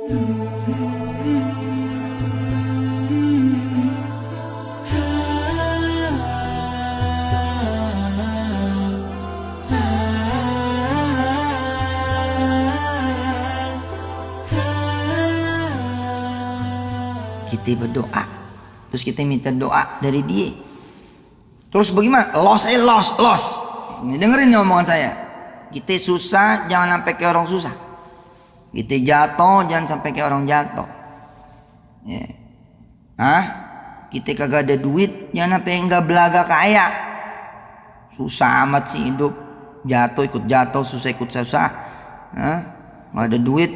Kita berdoa, terus kita minta doa dari dia. Terus bagaimana? Loss. Ini dengerin nih omongan saya. Kita susah, jangan sampai kayak orang susah. Kita jatuh, jangan sampai kayak orang jatuh. Ya. Kita kagak ada duit, jangan sampai enggak belaga kaya. Susah amat sih hidup. Jatuh ikut jatuh, susah ikut susah. Nggak ada duit.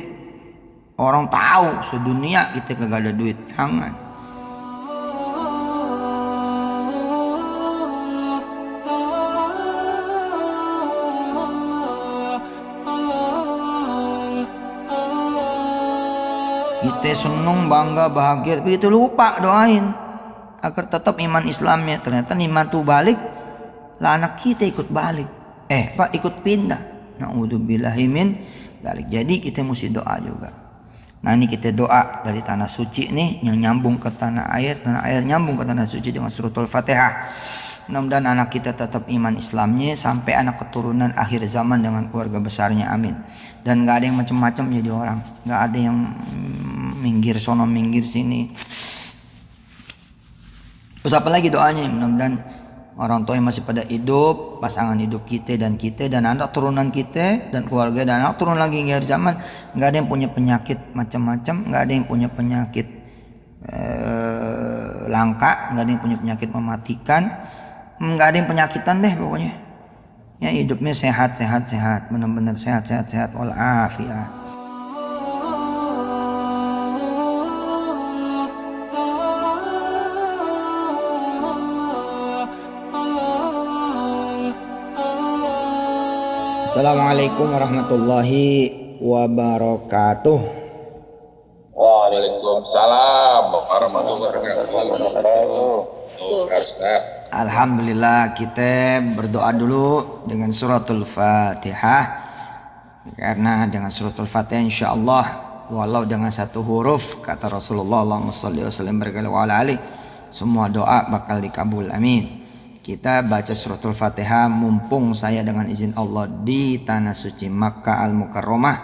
Orang tahu sedunia kita kagak ada duit. Jangan. Kita senang, bangga, bahagia, tapi kita lupa doain agar tetap iman Islamnya. Ternyata iman tuh balik, lah anak kita ikut balik. Ikut pindah. Na'udzubillahi min dzalik. Jadi kita mesti doa juga. Nah ini kita doa dari tanah suci nih yang nyambung ke tanah air nyambung ke tanah suci dengan suratul Fatihah. Mudah-mudahan anak kita tetap iman Islamnya sampai anak keturunan akhir zaman dengan keluarga besarnya, amin. Dan gak ada yang macam-macam jadi orang, gak ada yang minggir sono minggir sini. Terus apa lagi doanya? Mudah-mudahan orang tua yang masih pada hidup, pasangan hidup kita dan anak turunan kita dan keluarga dan anak turun lagi di akhir zaman, nggak ada yang punya penyakit macam-macam, nggak ada yang punya penyakit langka, nggak ada yang punya penyakit mematikan, nggak ada yang penyakitan deh pokoknya. Ya hidupnya sehat, benar-benar sehat walafiat. Assalamualaikum warahmatullahi wabarakatuh. Waalaikumsalam warahmatullahi wabarakatuh. Alhamdulillah, kita berdoa dulu dengan suratul Fatihah. Karena dengan suratul Fatihah insyaallah walau dengan satu huruf kata Rasulullah Allahumma shalli wa sallim wa ala alihi, semua doa bakal dikabul, amin. Kita baca suratul Fatihah mumpung saya dengan izin Allah di tanah suci Makkah Al-Mukarramah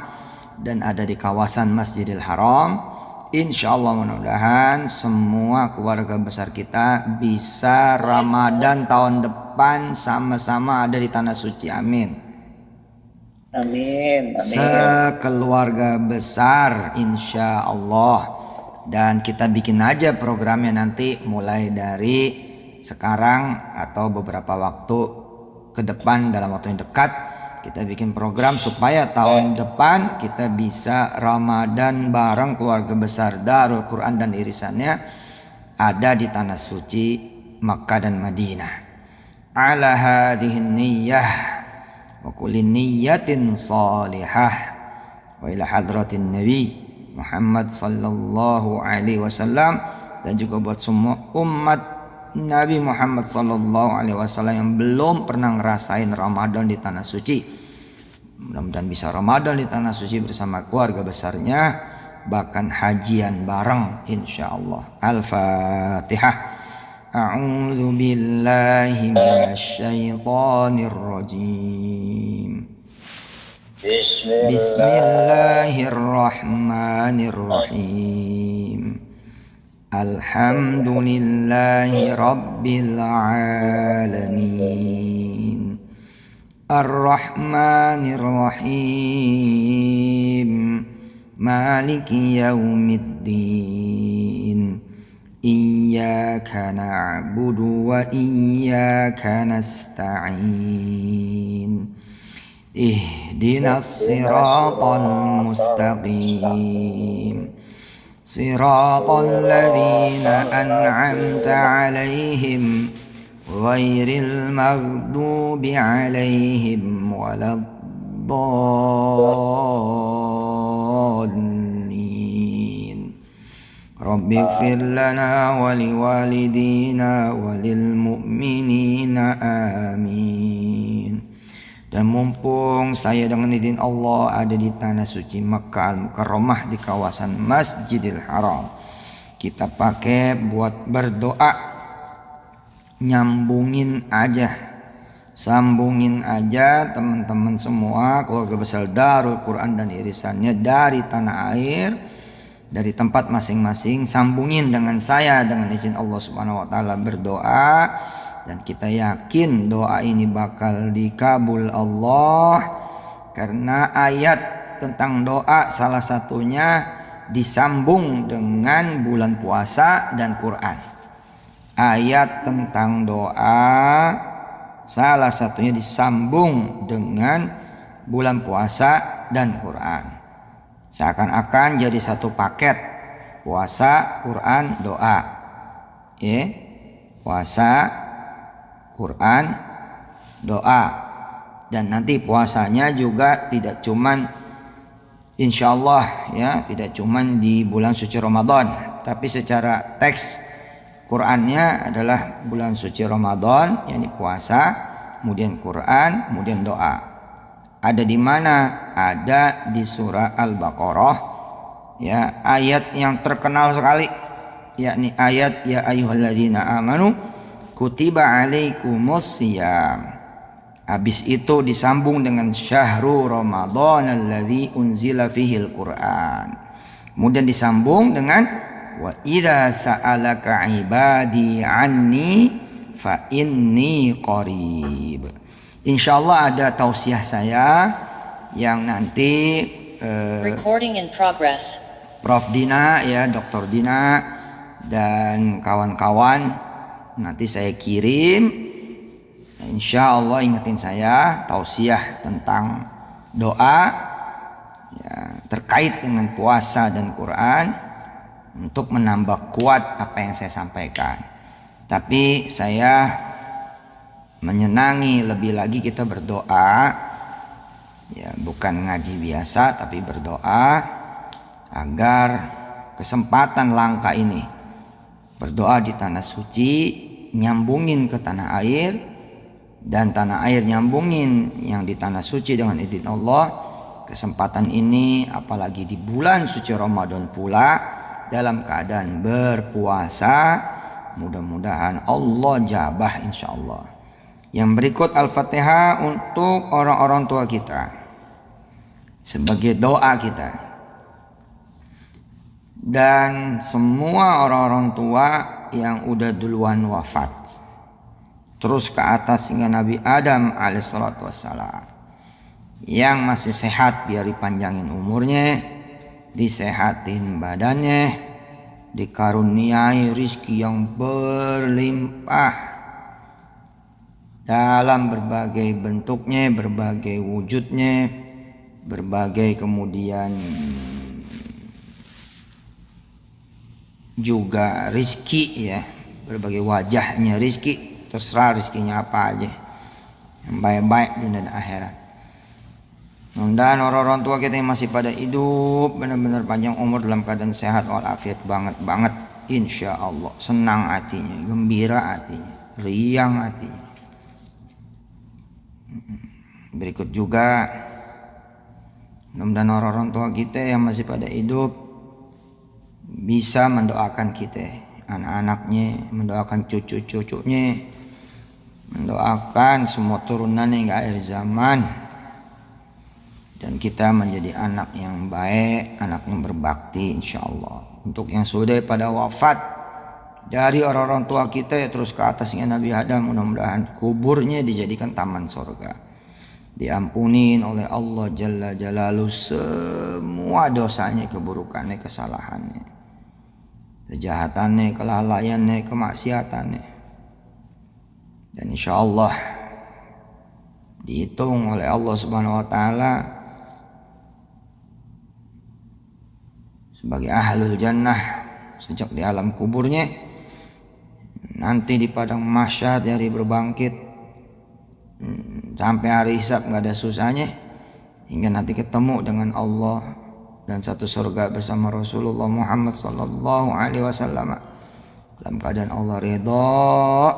dan ada di kawasan Masjidil Haram. Insyaallah mudah-mudahan semua keluarga besar kita bisa Ramadan tahun depan sama-sama ada di tanah suci, amin. Amin. Sekeluarga besar insyaallah. Dan kita bikin aja programnya nanti mulai dari sekarang atau beberapa waktu ke depan, dalam waktu yang dekat kita bikin program supaya tahun depan kita bisa Ramadan bareng keluarga besar Darul Quran dan irisannya ada di tanah suci Makkah dan Madinah. Ala hadhihi niyyah wa kulli niyyatin salihah wa ila hadratin Nabi Muhammad sallallahu alaihi wasallam, dan juga buat semua umat Nabi Muhammad sallallahu alaihi wasallam yang belum pernah ngerasain Ramadan di tanah suci. Mudah-mudahan bisa Ramadan di tanah suci bersama keluarga besarnya, bahkan hajian bareng insyaallah. Al-Fatihah. A'udzu billahi minasyaitonir rajim. Bismillahirrahmanirrahim. Alhamdulillahi Rabbil Alamin. Ar-Rahmanir Rahim. Maliki Yaumiddin. Iyyaka na'budu wa iyyaka nasta'in. Ihdinas siratal mustaqim. صراط الذين أنعمت عليهم غير المغضوب عليهم ولا الضالين رب اغفر لنا ولوالدينا وللمؤمنين آمين. Dan mumpung saya dengan izin Allah ada di tanah suci Makkah Al-Mukarramah di kawasan Masjidil Haram, kita pakai buat berdoa. Nyambungin aja, sambungin aja teman-teman semua, keluarga besar Darul Quran dan irisannya dari tanah air, dari tempat masing-masing, sambungin dengan saya dengan izin Allah Subhanahu wa taala berdoa. Dan kita yakin doa ini bakal dikabul Allah, karena ayat tentang doa salah satunya disambung dengan bulan puasa dan Quran. Ayat tentang doa salah satunya disambung dengan bulan puasa dan Quran. Seakan-akan jadi satu paket, puasa, Quran, doa. Puasa, Quran, doa. Dan nanti puasanya juga tidak cuman insyaallah ya, tidak cuman di bulan suci Ramadan, tapi secara teks Qurannya adalah bulan suci Ramadan, yakni puasa, kemudian Quran, kemudian doa. Ada di mana? Ada di surah Al-Baqarah, ya, ayat yang terkenal sekali, yakni ayat ya ayyuhalladzina amanu kutiba alaikumus shiyam. Habis itu disambung dengan syahrul Ramadan alladzi unzila fihil Quran. Kemudian disambung dengan wa idza sa'alaka ibadi anni fa inni qarib. Insyaallah ada tausiah saya yang nanti recording in progress. Prof Dina ya, Dr. Dina dan kawan-kawan nanti saya kirim, insya Allah ingetin saya tausiah tentang doa ya, terkait dengan puasa dan Quran untuk menambah kuat apa yang saya sampaikan. Tapi saya menyenangi lebih lagi kita berdoa ya, bukan ngaji biasa tapi berdoa agar kesempatan langka ini berdoa di tanah suci nyambungin ke tanah air, dan tanah air nyambungin yang di tanah suci dengan izin Allah. Kesempatan ini apalagi di bulan suci Ramadan pula dalam keadaan berpuasa, mudah-mudahan Allah jabah insyaallah. Yang berikut Al-Fatihah untuk orang-orang tua kita sebagai doa kita, dan semua orang-orang tua yang udah duluan wafat, terus ke atas hingga Nabi Adam alaihissalatu wassalam. Yang masih sehat biar dipanjangin umurnya, disehatin badannya, dikaruniai rizki yang berlimpah dalam berbagai bentuknya, berbagai wujudnya, berbagai kemudian juga rizki ya, berbagai wajahnya rizki, terserah rizkinya apa aja yang baik-baik dunia dan akhirat. Mudah-mudahan orang-orang tua kita yang masih pada hidup benar-benar panjang umur dalam keadaan sehat walafiat banget insya Allah, senang hatinya, gembira hatinya, riang hatinya. Berikut juga mudah-mudahan orang-orang tua kita yang masih pada hidup bisa mendoakan kita, anak-anaknya, mendoakan cucu-cucunya, mendoakan semua turunan hingga akhir zaman, dan kita menjadi anak yang baik, anak yang berbakti insyaallah. Untuk yang sudah pada wafat dari orang-orang tua kita ya, terus ke atasnya Nabi Adam, mudah-mudahan kuburnya dijadikan taman surga, diampunin oleh Allah Jalla Jalaluhu semua dosanya, keburukannya, kesalahannya, kejahatannya, kelalaiannya, kemaksiatannya, dan insyaallah dihitung oleh Allah Subhanahu wa taala sebagai ahlul jannah sejak di alam kuburnya, nanti di padang mahsyar di hari berbangkit sampai hari hisab nggak ada susahnya, hingga nanti ketemu dengan Allah dan satu surga bersama Rasulullah Muhammad sallallahu alaihi wasallam dalam keadaan Allah ridha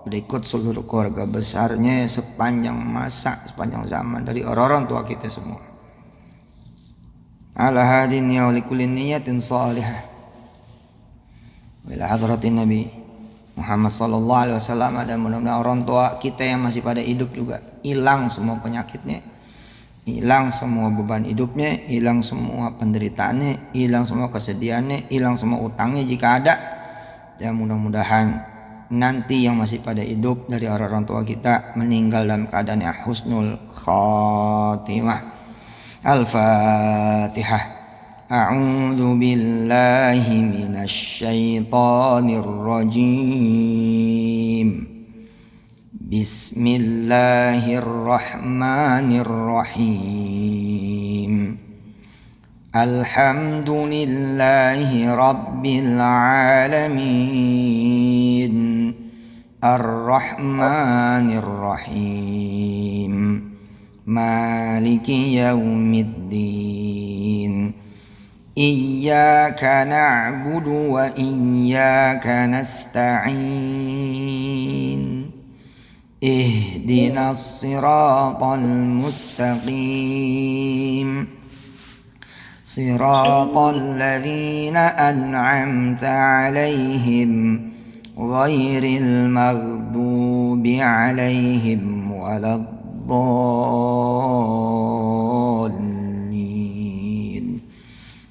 berikut seluruh keluarga besarnya sepanjang masa, sepanjang zaman dari orang-orang tua kita semua. Ala hadin ya li kulli niyatin salihah. Wa ila hadratin Nabi Muhammad sallallahu alaihi wasallam, dan mudah-mudahan orang tua kita yang masih pada hidup juga hilang semua penyakitnya, hilang semua beban hidupnya, hilang semua penderitaannya, hilang semua kesedihannya, hilang semua utangnya jika ada. Dan mudah-mudahan nanti yang masih pada hidup dari orang-orang tua kita meninggal dalam keadaan yang husnul khatimah. Al-Fatihah. A'udzu billahi minasy syaithanir rajim. Bismillahirrahmanirrahim. Alhamdulillahi rabbil alamin. Ar-Rahmanir Rahim. Maliki yaumiddin. Iyyaka na'budu wa iyyaka nasta'in. Ihdinas siratal mustaqim. Siratal ladzina an'amta 'alaihim ghairil maghdubi 'alaihim waladdallin.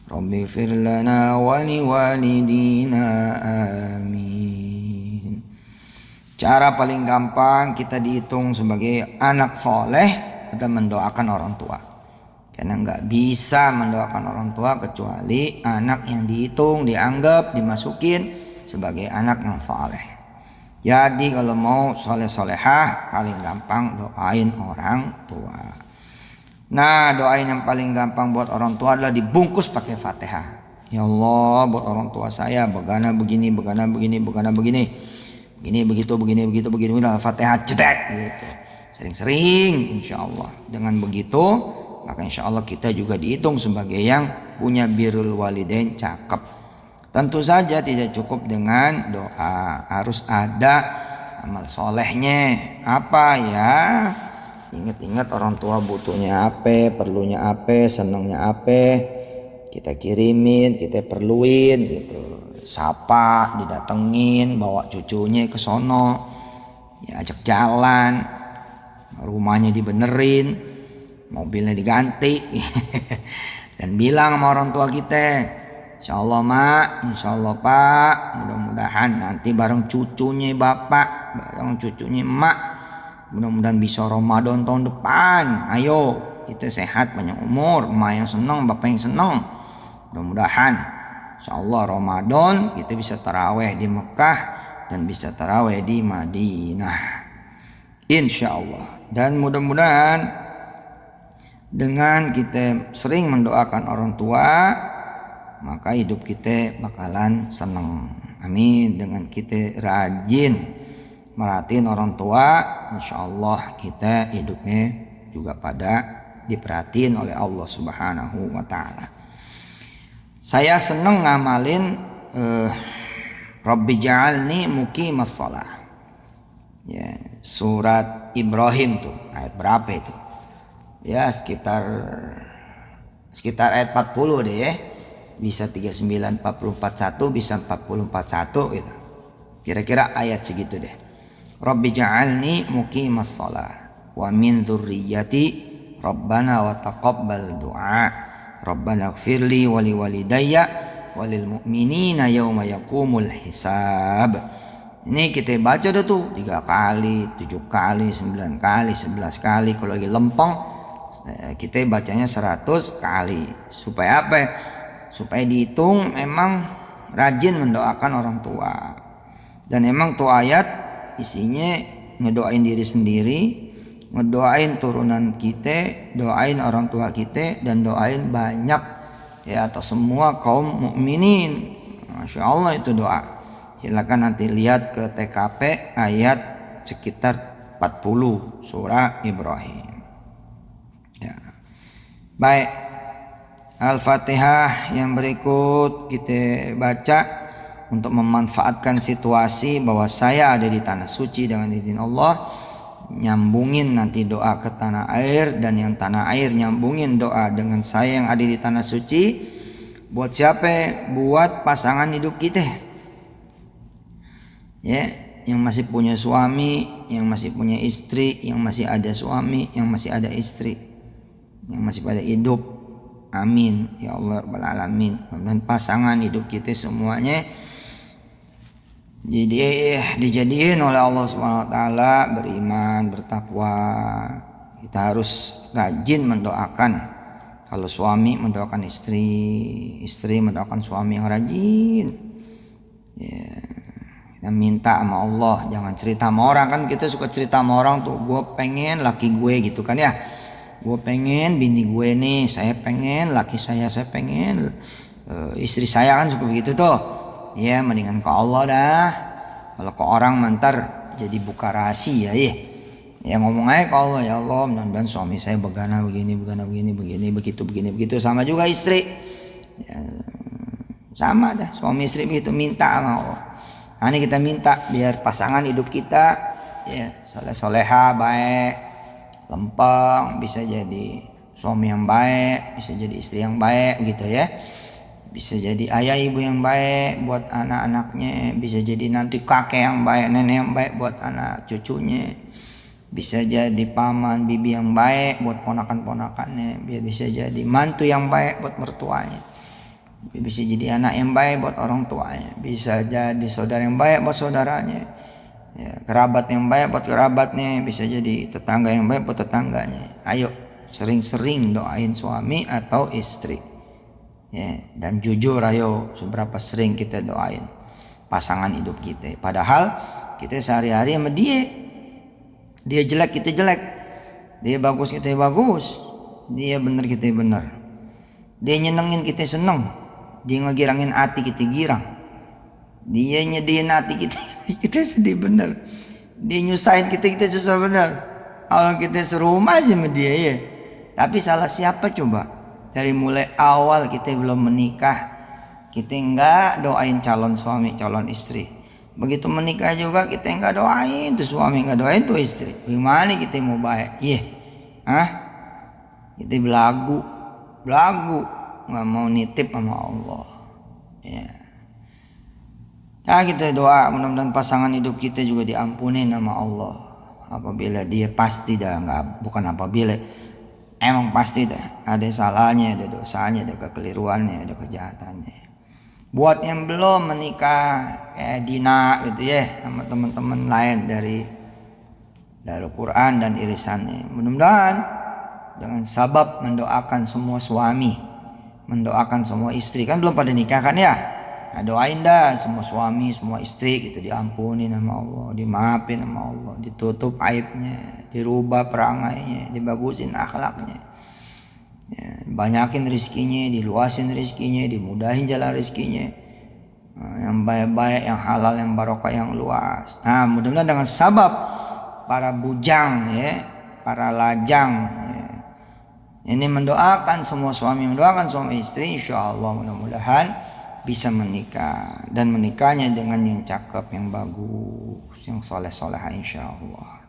Rabbi fir lana wa liwalidina amin. Cara paling gampang kita dihitung sebagai anak soleh adalah mendoakan orang tua. Karena nggak bisa mendoakan orang tua kecuali anak yang dihitung, dianggap, dimasukin sebagai anak yang soleh. Jadi kalau mau soleh-solehah paling gampang doain orang tua. Nah, doain yang paling gampang buat orang tua adalah dibungkus pakai Fatihah. Ya Allah, buat orang tua saya begana begini, begana begini, begana begini. Begini begitu, begini begitu, begini udah Fatihah cetek gitu. Sering-sering insyaallah. Dengan begitu, maka insyaallah kita juga dihitung sebagai yang punya birrul walidain cakep. Tentu saja tidak cukup dengan doa, harus ada amal solehnya. Apa ya? Ingat-ingat orang tua butuhnya apa, perlunya apa, senangnya apa, kita kirimin, kita perluin gitu. Sapa, didatengin, bawa cucunya ke sono, ya ajak jalan, rumahnya dibenerin, mobilnya diganti, dan bilang sama orang tua kita, insya Allah mak, insya Allah pak, mudah-mudahan nanti bareng cucunya bapak, bareng cucunya emak, mudah-mudahan bisa Ramadan tahun depan. Ayo kita sehat, panjang umur, emak yang senang, bapak yang senang. Mudah-mudahan insyaallah Ramadan kita bisa taraweh di Mekah dan bisa taraweh di Madinah, insyaallah. Dan mudah-mudahan dengan kita sering mendoakan orang tua, maka hidup kita bakalan senang. Amin. Dengan kita rajin merhatiin orang tua, insyaallah kita hidupnya juga pada diperhatiin oleh Allah Subhanahu wa taala. Saya seneng ngamalin Rabbi ja'alni muqimas shalah. Ya, surat Ibrahim tuh, ayat berapa itu? Ya, sekitar ayat 40 deh ya. Bisa 39, 44, 1, bisa 44, 1 gitu. Kira-kira ayat segitu deh. Rabbi ja'alni muqimas shalah wa min dzurriyyati rabbana wa taqabbal du'a. Rabbana ighfirli wa liwalidayya walil mu'minina yauma yaqumul hisab. Ini kita baca dah tuh 3 kali, 7 kali, 9 kali, 11 kali. Kalau lagi lempeng kita bacanya 100 kali. Supaya apa? Supaya dihitung memang rajin mendoakan orang tua. Dan memang tuh ayat isinya ngedoain diri sendiri, ngedoain turunan kita, doain orang tua kita, dan doain banyak ya atau semua kaum mukminin. Masya Allah itu doa. Silakan nanti lihat ke TKP ayat sekitar 40 surah Ibrahim. Ya. Baik, Al-Fatihah yang berikut kita baca untuk memanfaatkan situasi bahwa saya ada di tanah suci dengan izin Allah, nyambungin nanti doa ke tanah air, dan yang tanah air nyambungin doa dengan saya yang ada di tanah suci. Buat siapa? Buat pasangan hidup kita, ya, yang masih punya suami, yang masih punya istri, yang masih ada suami, yang masih ada istri, yang masih pada hidup. Amin ya Allah rabbal alamin. Dan pasangan hidup kita semuanya jadi dijadiin oleh Allah Subhanahu wa taala beriman, bertakwa. Kita harus rajin mendoakan. Kalau suami mendoakan istri, istri mendoakan suami yang rajin. Ya, kita minta sama Allah, jangan cerita sama orang. Kan kita suka cerita sama orang tuh, gue pengen laki gue gitu kan ya. Gue pengen bini gue nih, saya pengen laki saya pengen istri saya, kan suka begitu tuh. Ya mendingan ke Allah dah. Kalau ke orang mentar jadi buka rahasia ya. Ya ngomong aja ke Allah, ya Allah mudah-mudahan suami saya begana begini begitu. Sama juga istri ya, sama dah, suami istri begitu, minta sama Allah. Nah, ini kita minta biar pasangan hidup kita ya soleh-soleha, baik, lempeng, bisa jadi suami yang baik, bisa jadi istri yang baik gitu ya. Bisa jadi ayah ibu yang baik buat anak-anaknya, bisa jadi nanti kakek yang baik, nenek yang baik buat anak cucunya. Bisa jadi paman bibi yang baik buat ponakan-ponakannya, biar bisa jadi mantu yang baik buat mertuanya. Bisa jadi anak yang baik buat orang tuanya, bisa jadi saudara yang baik buat saudaranya, ya, kerabat yang baik buat kerabatnya, bisa jadi tetangga yang baik buat tetangganya. Ayo sering-sering doain suami atau istri ya, dan jujur ayo seberapa sering kita doain pasangan hidup kita. Padahal kita sehari-hari sama dia jelek kita jelek, dia bagus kita bagus, dia benar kita benar, dia nyenengin kita seneng, dia ngegirangin hati kita girang, dia nyedihin hati kita sedih bener, dia nyusahin kita susah bener. Kalau kita serumah sih sama dia ya, tapi salah siapa coba? Dari mulai awal kita belum menikah, kita enggak doain calon suami calon istri. Begitu menikah juga kita enggak doain tuh suami, enggak doain tuh istri. Gimana kita mau baik? Iya, kita belagu, nggak mau nitip sama Allah. Ya. Nah, kita doa mudah-mudahan pasangan hidup kita juga diampuni sama Allah. Apabila dia pasti dah bukan apabila, emang pasti dah ada salahnya, ada dosanya, ada kekeliruannya, ada kejahatannya. Buat yang belum menikah kayak Dina gitu ya, sama teman-teman lain dari Darul Quran dan irisannya, mudah-mudahan dengan sabab mendoakan semua suami, mendoakan semua istri, kan belum pada nikah kan ya, nah, doain dah semua suami semua istri gitu, diampuni sama Allah, dimaafin sama Allah, ditutup aibnya, dirubah perangainya, dibagusin akhlaknya. Ya, banyakin rizkinya, diluasin rizkinya, dimudahin jalan rizkinya, yang baik-baik, yang halal, yang barokah, yang luas. Nah, mudah-mudahan dengan sabab para bujang ya, para lajang ya, ini mendoakan semua suami, mendoakan suami istri, insya Allah mudah-mudahan bisa menikah, dan menikahnya dengan yang cakep, yang bagus, yang soleh-soleha insya Allah.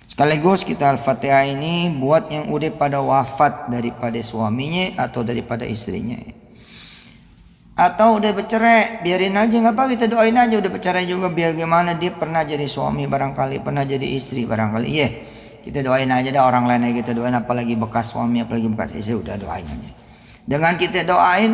Sekaligus kita Al-Fatihah ini buat yang udah pada wafat daripada suaminya atau daripada istrinya, atau udah bercerai, biarin aja, nggak apa, kita doain aja udah bercerai juga, biar gimana dia pernah jadi suami barangkali, pernah jadi istri barangkali, iya, kita doain aja dah, orang lain aja kita doain, apalagi bekas suami, apalagi bekas istri, udah doain aja. Dengan kita doain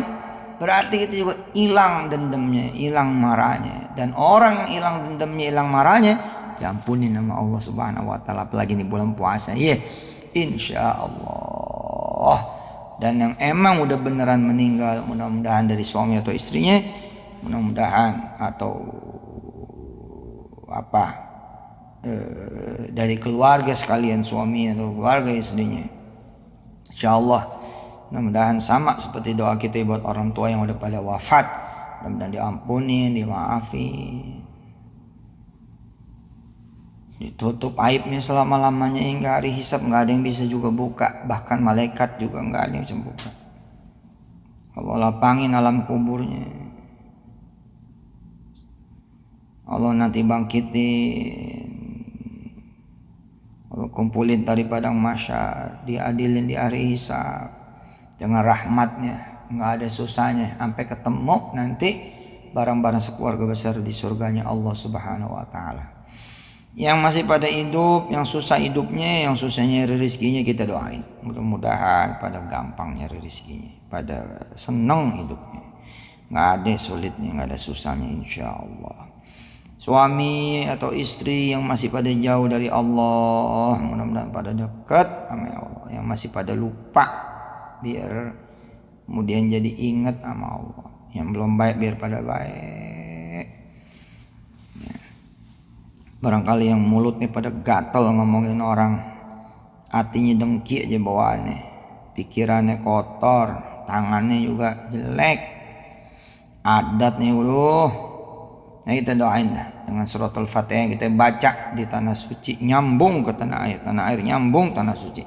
berarti kita juga hilang dendamnya, hilang marahnya, dan orang yang hilang dendamnya, hilang marahnya diampuni nama Allah Subhanahu wa taala, apalagi di bulan puasa ya, insya Allah. Dan yang emang udah beneran meninggal, mudah-mudahan dari suami atau istrinya, mudah-mudahan atau dari keluarga sekalian, suami atau keluarga istrinya, insya Allah mudah-mudahan sama seperti doa kita buat orang tua yang udah pada wafat, mudah-mudahan diampuni, dimaafin, ditutup aibnya selama-lamanya hingga hari hisab, nggak ada yang bisa juga buka, bahkan malaikat juga nggak ada yang bisa buka. Allah lapangin alam kuburnya, Allah nanti bangkitin, Allah kumpulin dari padang mahsyar, diadilin di hari hisab dengan rahmatnya, nggak ada susahnya, sampai ketemu nanti barang-barang sekeluarga besar di surganya Allah Subhanahu wa Ta'ala. Yang masih pada hidup, yang susah hidupnya, yang susah nyari rezekinya, kita doain mudah-mudahan pada gampang nyari rezekinya, pada seneng hidupnya, nggak ada sulitnya, nggak ada susahnya, insya Allah. Suami atau istri yang masih pada jauh dari Allah, mudah-mudahan pada dekat sama Allah. Yang masih pada lupa, biar kemudian jadi ingat sama Allah. Yang belum baik biar pada baik. Ya. Barangkali yang mulutnya pada gatel ngomongin orang, hatinya dengki aja bawaannya, pikirannya kotor, tangannya juga jelek, adatnya Nah kita doain dah dengan surat Al-Fatihah yang kita baca di tanah suci, nyambung ke tanah air nyambung tanah suci.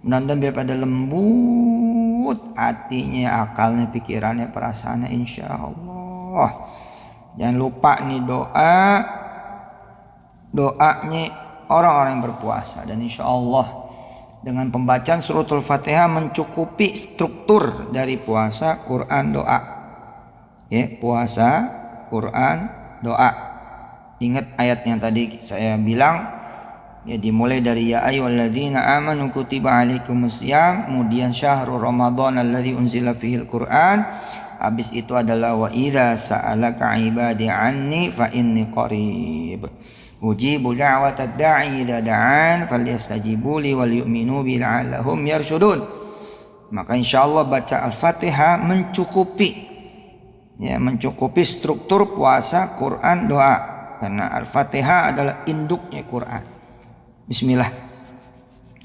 Mudah-mudahan biar pada lembut hatinya, akalnya, pikirannya, perasaannya, insya Allah. Jangan lupa nih doanya orang-orang yang berpuasa, dan insya Allah dengan pembacaan surat Al-Fatihah mencukupi struktur dari puasa, Quran, doa. Ya, puasa, Quran, doa. Ingat ayat yang tadi saya bilang, ya, dimulai dari ya ayyuhalladzina amanu kutiba alaikumusiyam, kemudian syahrul ramadhan alladzi unzila fihil Quran, habis itu adalah wa idza sa'alaka ibadi anni fa inni qarib ujibu da'watad da'i idza da'an falyastajibu li wal yu'minu bi la'allahum yarshudun. Maka insyaallah baca Al-Fatihah mencukupi struktur puasa, Quran, doa, karena Al-Fatihah adalah induknya Quran. Bismillah.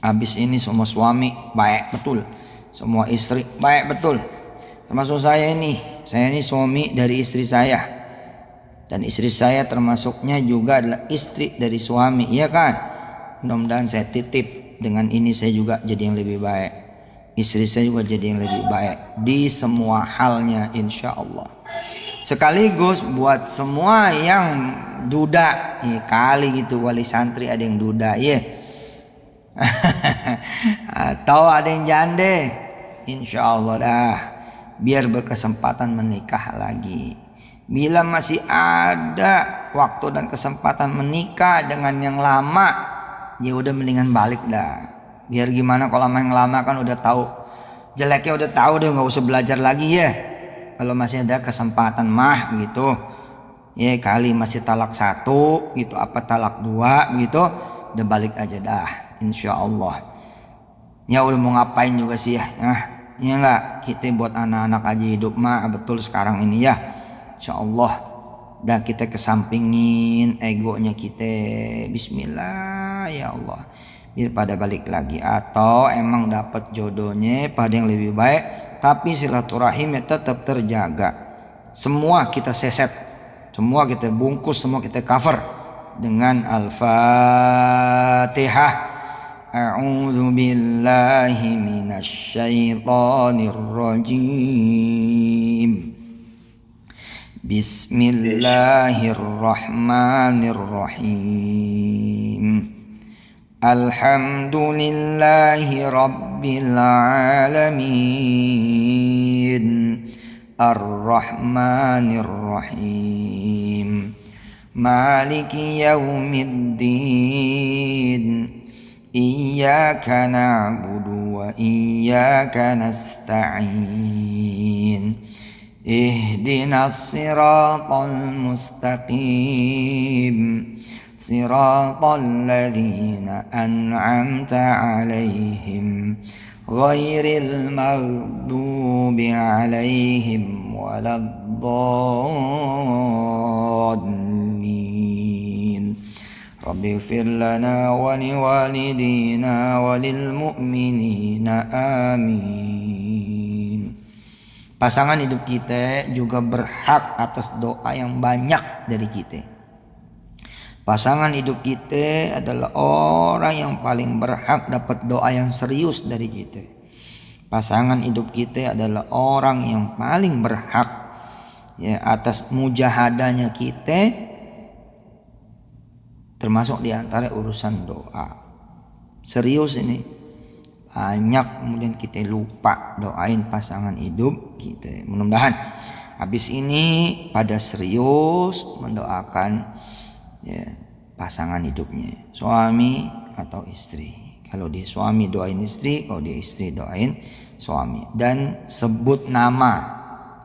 Habis ini semua suami baik betul, semua istri baik betul, termasuk saya ini suami dari istri saya, dan istri saya termasuknya juga adalah istri dari suami, iya kan? Mudah-mudahan saya titip dengan ini saya juga jadi yang lebih baik, istri saya juga jadi yang lebih baik di semua halnya, insya Allah. Sekaligus buat semua yang duda, ya, kali gitu wali santri ada yang duda, ya, atau ada yang jande, insya Allah dah, biar berkesempatan menikah lagi. Bila masih ada waktu dan kesempatan menikah dengan yang lama, ya udah mendingan balik dah. Biar gimana kalau yang lama kan udah tahu jeleknya, udah tahu deh, nggak usah belajar lagi ya. Kalau masih ada kesempatan mah gitu, ya kali masih talak 1 gitu, apa talak 2 gitu, udah balik aja dah, insya Allah. Ya udah mau ngapain juga sih ya, ya enggak, kita buat anak-anak aja hidup mah betul sekarang ini ya, insya Allah. Dah kita kesampingin egonya kita, bismillah ya Allah, biar pada balik lagi. Atau emang dapat jodohnya pada yang lebih baik, tapi silaturahimnya tetap terjaga. Semua kita seset, semua kita bungkus, semua kita cover dengan Al-Fatihah. A'udzu billahi minasy syaithanir rajim. Bismillahirrahmanirrahim. Alhamdulillahi rabbil alamin, ar-rahmanir rahim, maliki yaumiddin, iyyaka na'budu wa iyyaka nasta'in, ihdinas siratal mustaqim, siratal ladzina an'amta 'alaihim ghairil maghdubi 'alaihim waladdallin. Rabbighfir lana wa liwalidina wa lil mu'minina amin. Pasangan hidup kita juga berhak atas doa yang banyak dari kita. Pasangan hidup kita adalah orang yang paling berhak dapat doa yang serius dari kita. Pasangan hidup kita adalah orang yang paling berhak, ya, atas mujahadahnya kita termasuk diantara urusan doa. Serius ini, banyak kemudian kita lupa doain pasangan hidup kita. Mudah-mudahan habis ini pada serius mendoakan ya, pasangan hidupnya, suami atau istri. Kalau dia suami doain istri, kalau dia istri doain suami, dan sebut nama,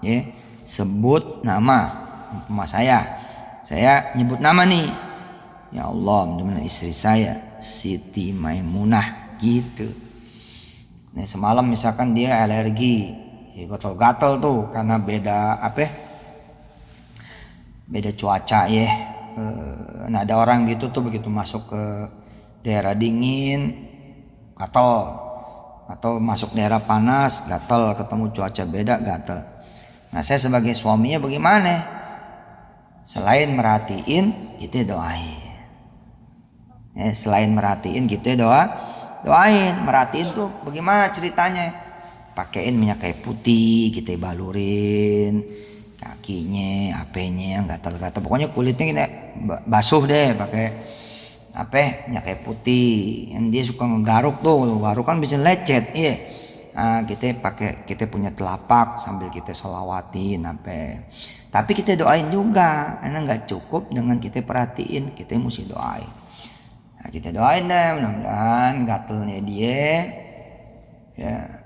ya, sebut nama. Umpama saya nyebut nama nih, ya Allah, mudah-mudahan istri saya Siti Maimunah gitu. Nah semalam misalkan dia alergi, ya gatal-gatal tuh karena beda cuaca ya. Nah ada orang gitu tuh begitu masuk ke daerah dingin gatal, atau masuk daerah panas gatal, ketemu cuaca beda gatal. Nah saya sebagai suaminya bagaimana? Selain merhatiin kita doain. Selain merhatiin kita doain. Merhatiin tuh bagaimana ceritanya? Pakein minyak kayu putih, kita balurin kakinya, apenya yang gatal-gatal. Pokoknya kulitnya kita basuh deh pakai minyak kayu putih. Yang dia suka ngegaruk tuh, garuk kan bisa lecet, iya. Nah, kita punya telapak sambil kita sholawatin Tapi kita doain juga, karena nggak cukup dengan kita perhatiin, kita mesti doain. Nah, kita doain deh, mudah-mudahan gatelnya dia ya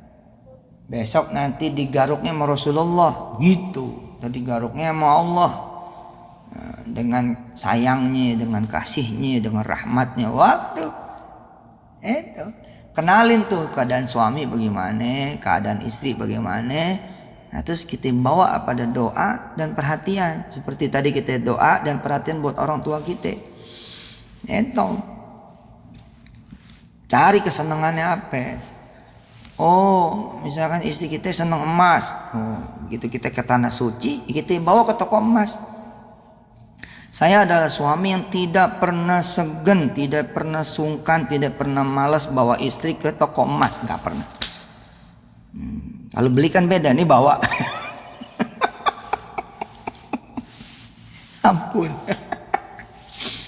besok nanti digaruknya sama Rasulullah gitu, dan digaruknya sama Allah. Nah, dengan sayangnya, dengan kasihnya, dengan rahmatnya, waktu itu kenalin tuh keadaan suami bagaimana, keadaan istri bagaimana. Nah terus kita bawa pada doa dan perhatian, seperti tadi kita doa dan perhatian buat orang tua kita. Itu cari kesenangannya apa. Oh misalkan istri kita senang emas, begitu kita ke tanah suci kita bawa ke toko emas. Saya adalah suami yang tidak pernah segan, tidak pernah sungkan, tidak pernah malas bawa istri ke toko emas, nggak pernah. Kalau beli kan beda, nih bawa. Ampun.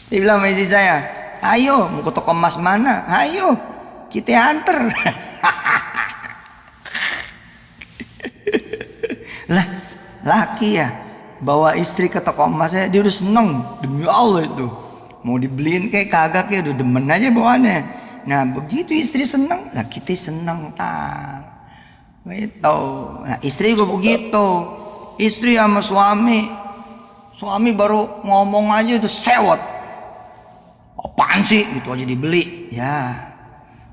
Dia bilang sama istri saya, ayo mau ke toko emas mana? Ayo kita anter. Lah laki ya bawa istri ke toko emasnya, dia udah seneng, demi Allah itu mau dibeliin kayak kagak kayak udah demen aja bawaannya. Nah begitu istri seneng, nah kita seneng gitu. Nah istri juga begitu, istri sama suami baru ngomong aja udah sewot, apaan sih gitu aja dibeli ya.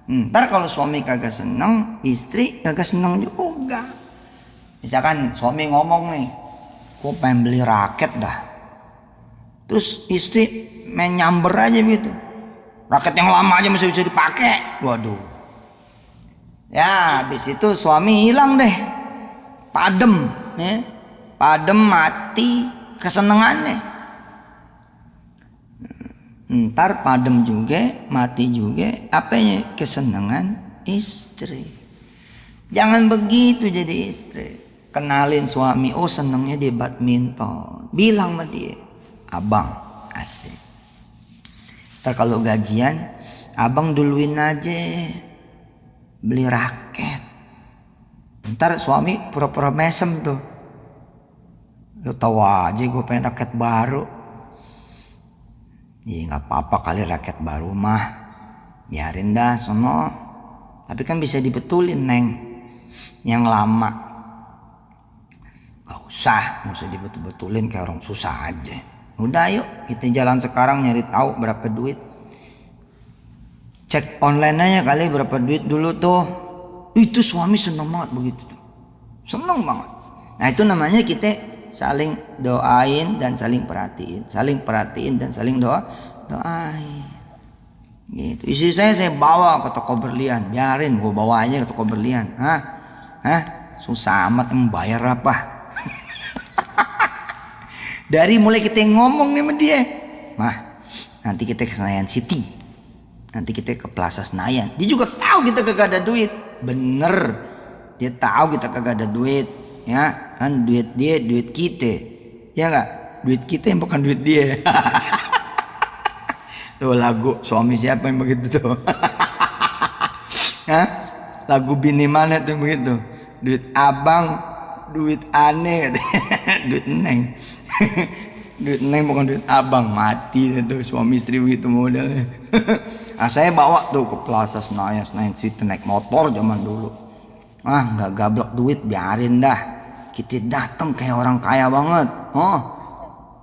Ntar kalau suami kagak seneng, istri kagak seneng juga. Misalkan suami ngomong nih, gue pengen beli raket dah, terus istri main nyamber aja gitu, raket yang lama aja masih bisa dipakai. Waduh, ya habis itu suami hilang deh, padem ya, padem mati kesenengannya. Ntar padem juga mati juga apanya, kesenangan istri. Jangan begitu jadi istri. Kenalin suami, oh senengnya dia badminton, bilang sama dia, abang asik. Ntar kalau gajian, abang duluin aja beli raket. Ntar suami pura-pura mesem tuh, lu tahu aja gue pengen raket baru. Iya nggak apa-apa kali raket baru mah, biarin dah sono. Tapi kan bisa dibetulin neng, yang lama. Gak usah dibetul-betulin kayak orang susah aja. Udah yuk kita jalan sekarang nyari tahu berapa duit. Cek online aja kali berapa duit dulu tuh. Itu suami seneng banget begitu tuh, seneng banget. Nah itu namanya kita saling doain dan saling perhatiin, dan saling doain. Gitu. Istri saya bawa ke toko berlian, biarin gue bawa aja ke toko berlian. Susah amat membayar apa? Dari mulai kita ngomong nih sama dia, mah nanti kita ke Senayan City, nanti kita ke Plaza Senayan. Dia juga tahu kita kagak ada duit, bener. Dia tahu kita kagak ada duit, ya kan duit dia, duit kita, ya nggak? Duit kita yang bukan duit dia. Tuh lagu suami siapa yang begitu tuh? Hah? Lagu bini mana tuh begitu? Duit abang, duit aneh, duit neng. Duit neng bukan duit abang, mati tuh suami istri begitu modelnya. Saya bawa tuh ke Plaza Senayan City naik motor zaman dulu. Nggak gablok duit, biarin dah. Kita datang kayak orang kaya banget.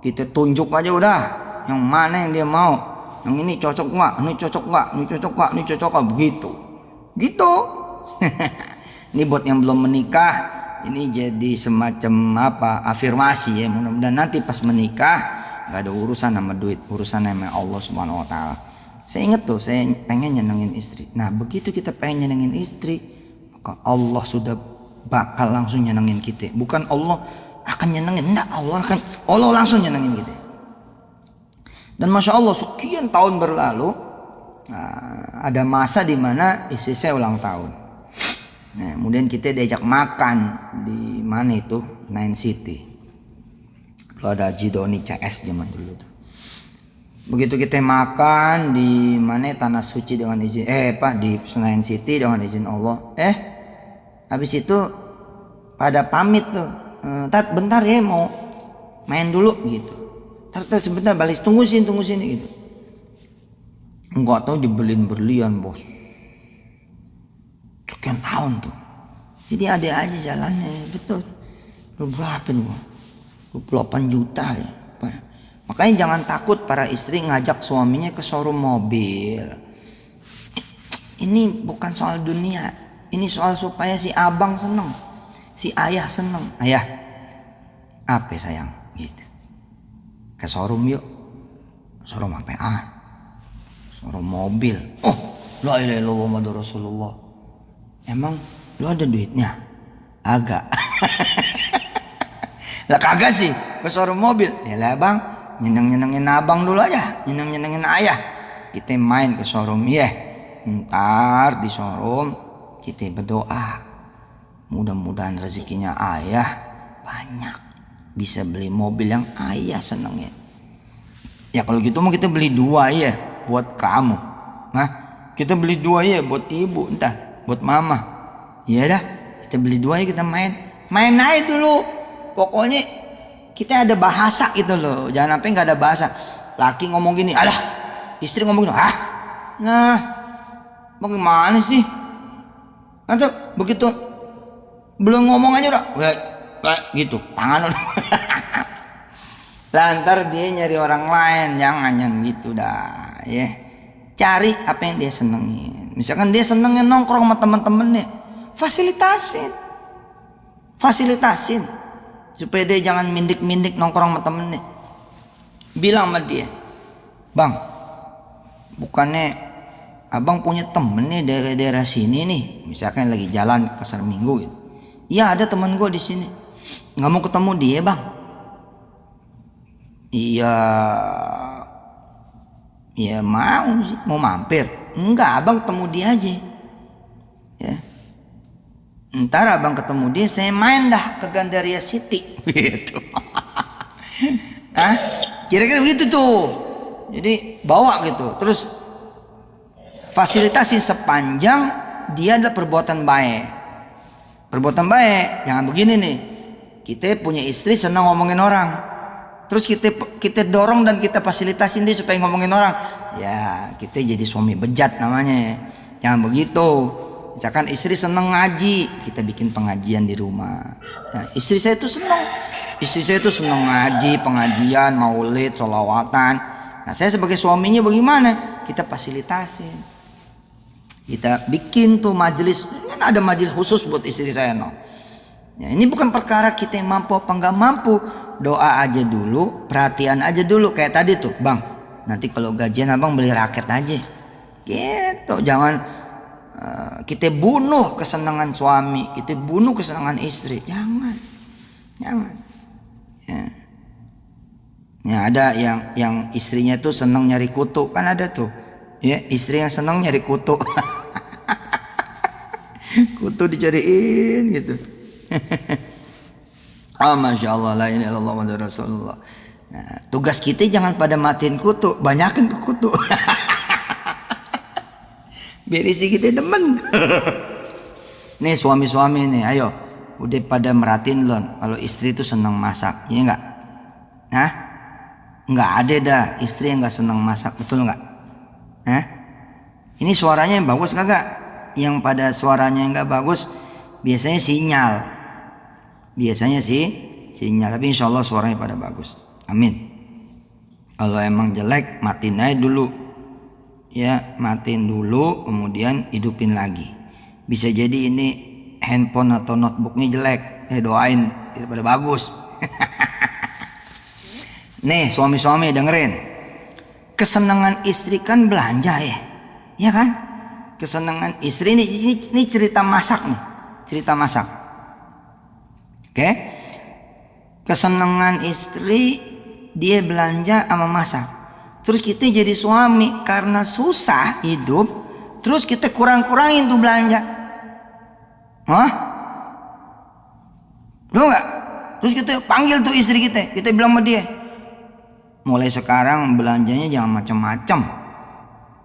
Kita tunjuk aja udah. Yang mana yang dia mau. Yang ini cocok nggak? Ini cocok nggak? Ini cocok nggak? Ini cocok nggak? Begitu. Gitu. Ini buat yang belum menikah, ini jadi semacam afirmasi ya. Mudah-mudahan nanti pas menikah nggak ada urusan sama duit, urusan sama Allah Subhanahu Wa Taala. Saya ingat tuh, saya pengen nyenengin istri. Nah begitu kita pengen nyenengin istri, maka Allah sudah bakal langsung nyenengin kita. Bukan Allah akan nyenengin, enggak, Allah langsung nyenengin kita. Dan masya Allah sekian tahun berlalu, ada masa di mana istri saya ulang tahun. Nah, kemudian kita diajak makan di mana itu, Nine City. Kalau ada Jidoni CS zaman dulu tuh. Begitu kita makan di mana Tanah Suci dengan izin di Senayan City dengan izin Allah. Habis itu pada pamit tuh. Tat bentar ya mau main dulu gitu. Tat sebentar balik, tunggu sini gitu. Enggak tahu dibeliin berlian bos. Sekian tahun tuh. Jadi ada aja jalannya, betul. Berapa nih? 28 juta ya. Makanya jangan takut para istri ngajak suaminya ke showroom mobil. Ini bukan soal dunia. Ini soal supaya si abang seneng, si ayah seneng. Ayah, apa sayang? Gitu. Ke showroom yuk. Showroom apa? Showroom mobil. La ilaha illallah Muhammadur Rasulullah. Emang lu ada duitnya? Agak. Lah kagak sih ke showroom mobil. Ya lah bang, nyenengin abang dulu aja, nyenengin ayah. Kita main ke showroom ya. Ntar di showroom kita berdoa. Mudah-mudahan rezekinya ayah banyak, bisa beli mobil yang ayah senengin. Ya kalau gitu mau kita beli 2 ya buat kamu. Kita beli 2 ya buat ibu, entah buat mama. Iya dah, kita beli 2 ya, kita main aja dulu. Pokoknya kita ada bahasa gitu loh. Jangan sampai nggak ada bahasa. Laki ngomong gini, alah, istri ngomong gini, nah, bagaimana sih? Atau begitu belum ngomong aja udah, gitu, tangan udah. Lantar dia nyari orang lain, jangan gitu dah, ya. Cari apa yang dia senengin. Misalkan dia senengnya nongkrong sama teman-temannya, fasilitasin supaya dia jangan mindik-mindik nongkrong sama temennya. Bilang sama dia, bang, bukannya abang punya temen nih daerah-daerah sini nih, misalkan lagi jalan ke pasar minggu gitu. Iya ada teman gue di sini, nggak mau ketemu dia bang? Iya mau sih, mau mampir. Enggak, abang ketemu dia aja. Ya. Ntar abang ketemu dia, saya main dah ke Gandaria City. Gitu. Kira-kira begitu tuh. Jadi bawa gitu. Terus fasilitasi sepanjang dia adalah perbuatan baik. Perbuatan baik. Jangan begini nih. Kita punya istri senang ngomongin orang. Terus kita dorong dan kita fasilitasin dia supaya ngomongin orang. Ya kita jadi suami bejat namanya. Jangan begitu. Misalkan istri seneng ngaji, kita bikin pengajian di rumah. Nah, istri saya itu seneng ngaji, pengajian, maulid, sholawatan. Nah saya sebagai suaminya bagaimana? Kita fasilitasin. Kita bikin tuh majelis. Kan ada majelis khusus buat istri saya no. Ya, ini bukan perkara kita yang mampu apa nggak mampu. Doa aja dulu, perhatian aja dulu kayak tadi tuh, bang. Nanti kalau gajian abang beli raket aja, gitu. Jangan kita bunuh kesenangan suami, kita bunuh kesenangan istri. Jangan. Ya ada yang istrinya tuh senang nyari kutu, kan ada tuh. Ya istri yang senang nyari kutu, kutu dicariin gitu. Masya Allah, la ilaha illallah Muhammadur Rasulullah. Nah, tugas kita jangan pada matiin kutu, banyakin tuh kutu. Biar isi kita demen. Nih suami-suami nih, ayo udah pada merhatiin belum kalau istri itu senang masak, iya enggak? Hah? Enggak ada dah istri yang enggak senang masak, betul enggak? Hah? Ini suaranya yang bagus kagak? Yang pada suaranya yang enggak bagus biasanya sinyal. Biasanya sih sinyal, tapi insya Allah suaranya pada bagus. Amin. Kalau emang jelek matiin aja dulu. Ya, matiin dulu kemudian hidupin lagi. Bisa jadi ini handphone atau notebooknya jelek, doain daripada bagus. Nih suami-suami dengerin, kesenangan istri kan belanja ya kan? Kesenangan istri ini cerita masak nih, cerita masak. Oke? Kesenangan istri dia belanja sama masak. Terus kita jadi suami karena susah hidup, terus kita kurang-kurangin tuh belanja. Hah? Lu enggak? Terus kita panggil tuh istri kita bilang sama dia, mulai sekarang belanjanya jangan macam-macam.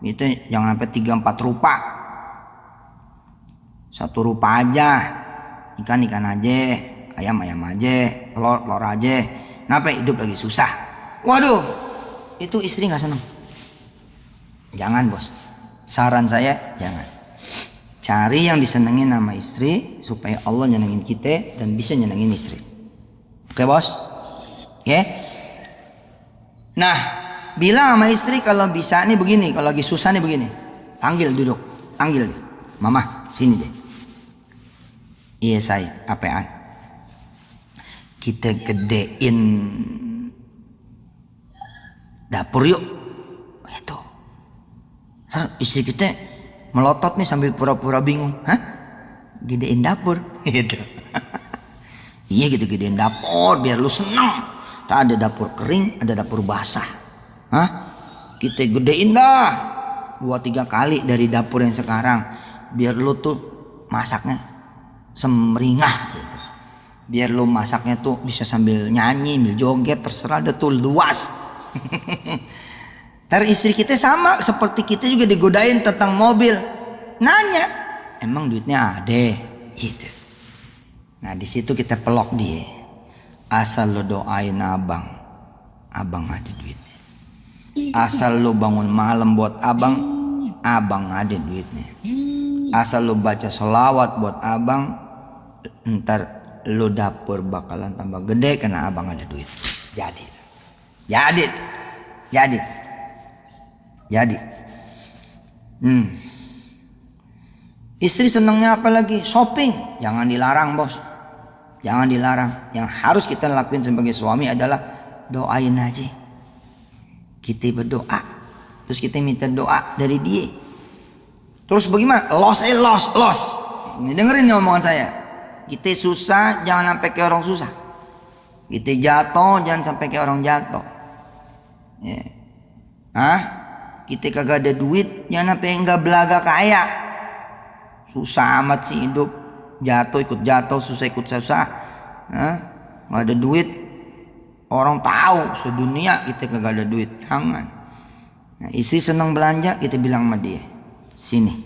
Kita jangan sampai 3-4 rupa. 1 rupa aja. Ikan aja, ayam aja, telur aja. Kenapa hidup lagi susah? Waduh, itu istri nggak seneng. Jangan bos, saran saya jangan. Cari yang disenengin sama istri supaya Allah nyenengin kita dan bisa nyenengin istri. Oke bos? Oke? Nah, bilang sama istri kalau bisa nih begini, kalau lagi susah nih begini. Panggil duduk, panggil deh. Mama, sini deh. Iya saya, apaan? Kita gedein dapur yuk. Itu. Istri kita melotot nih sambil pura-pura bingung. Hah? Gedein dapur? Gitu. Iya gitu, gedein dapur biar lu seneng. Tak ada dapur kering, ada dapur basah. Hah? Kita gedein dah 2-3 kali dari dapur yang sekarang. Biar lu tuh masaknya semringah gitu. Biar lu masaknya tuh bisa sambil nyanyi, sambil joget, terserah deh tuh, luas. Ntar istri kita sama seperti kita juga digodain tentang mobil, nanya emang duitnya ada gitu. Nah di situ kita pelok dia, asal lo doain abang ada duitnya. Asal lo bangun malam buat abang ada duitnya. Asal lo baca sholawat buat abang, ntar lo dapur bakalan tambah gede karena abang ada duit. Jadi. Istri senangnya apa lagi? Shopping. Jangan dilarang bos. Jangan dilarang. Yang harus kita lakuin sebagai suami adalah doain aja. Kita berdoa, terus kita minta doa dari dia. Terus bagaimana? Los. Ini dengerin nih omongan saya. Kita susah, jangan sampai kayak orang susah. Kita jatuh, jangan sampai kayak orang jatuh. Ya. Kita kagak ada duit, jangan sampai enggak belaga kaya. Susah amat sih hidup. Jatuh ikut jatuh, susah ikut susah. Nggak ada duit, orang tahu sedunia kita kagak ada duit. Jangan. Nah, istri senang belanja, kita bilang sama dia, sini,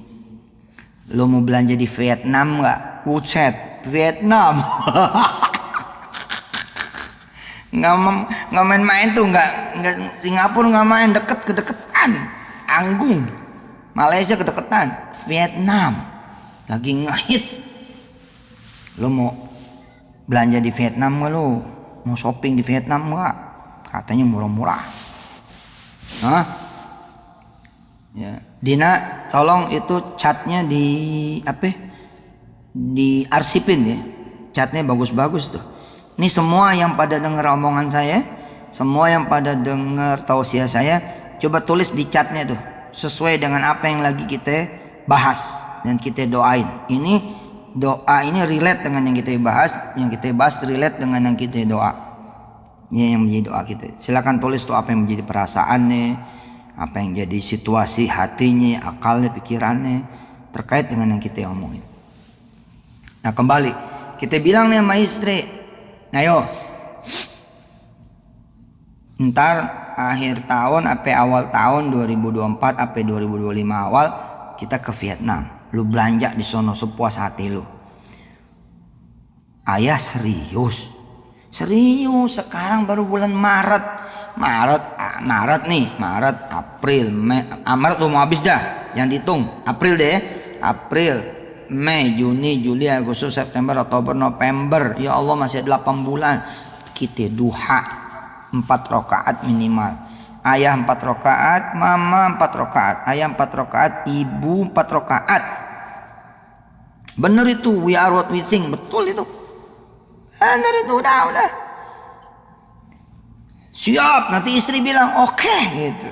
lo mau belanja di Vietnam nggak? Buset, Vietnam. Nggak main-main tuh, nggak Singapura nggak main, kedeketan, Anggung, Malaysia kedeketan, Vietnam lagi ngehit. Lo mau belanja di Vietnam nggak? Lo mau shopping di Vietnam nggak? Katanya murah-murah. Ya, Dina, tolong itu catnya diarsipin ya, catnya bagus-bagus tuh. Ini semua yang pada dengar omongan saya, semua yang pada dengar tausiah saya, coba tulis di catnya tuh, sesuai dengan apa yang lagi kita bahas dan kita doain. Ini doa ini relate dengan yang kita bahas relate dengan yang kita doa. Ini yang menjadi doa kita. Silakan tulis tuh apa yang menjadi perasaannya, apa yang jadi situasi hatinya, akalnya, pikirannya terkait dengan yang kita omongin. Nah kembali, kita bilang nih sama istri, ayo Ntar akhir tahun apa awal tahun 2024 apa 2025 awal kita ke Vietnam. Lu belanja di sono sepuas hati lu. Ayah serius. Serius, sekarang baru bulan Maret nih, April, Mei, Maret udah mau habis dah, jangan dihitung, April deh, April, Mei, Juni, Juli, Agustus, September, Oktober, November, ya Allah masih ada 8 bulan, kita duha 4 rakaat minimal, ayah 4 rakaat, mama 4 rakaat, ayah 4 rakaat, ibu 4 rakaat, bener itu, we are what we think, betul itu. Bener itu udah. Siap, nanti istri bilang oke gitu.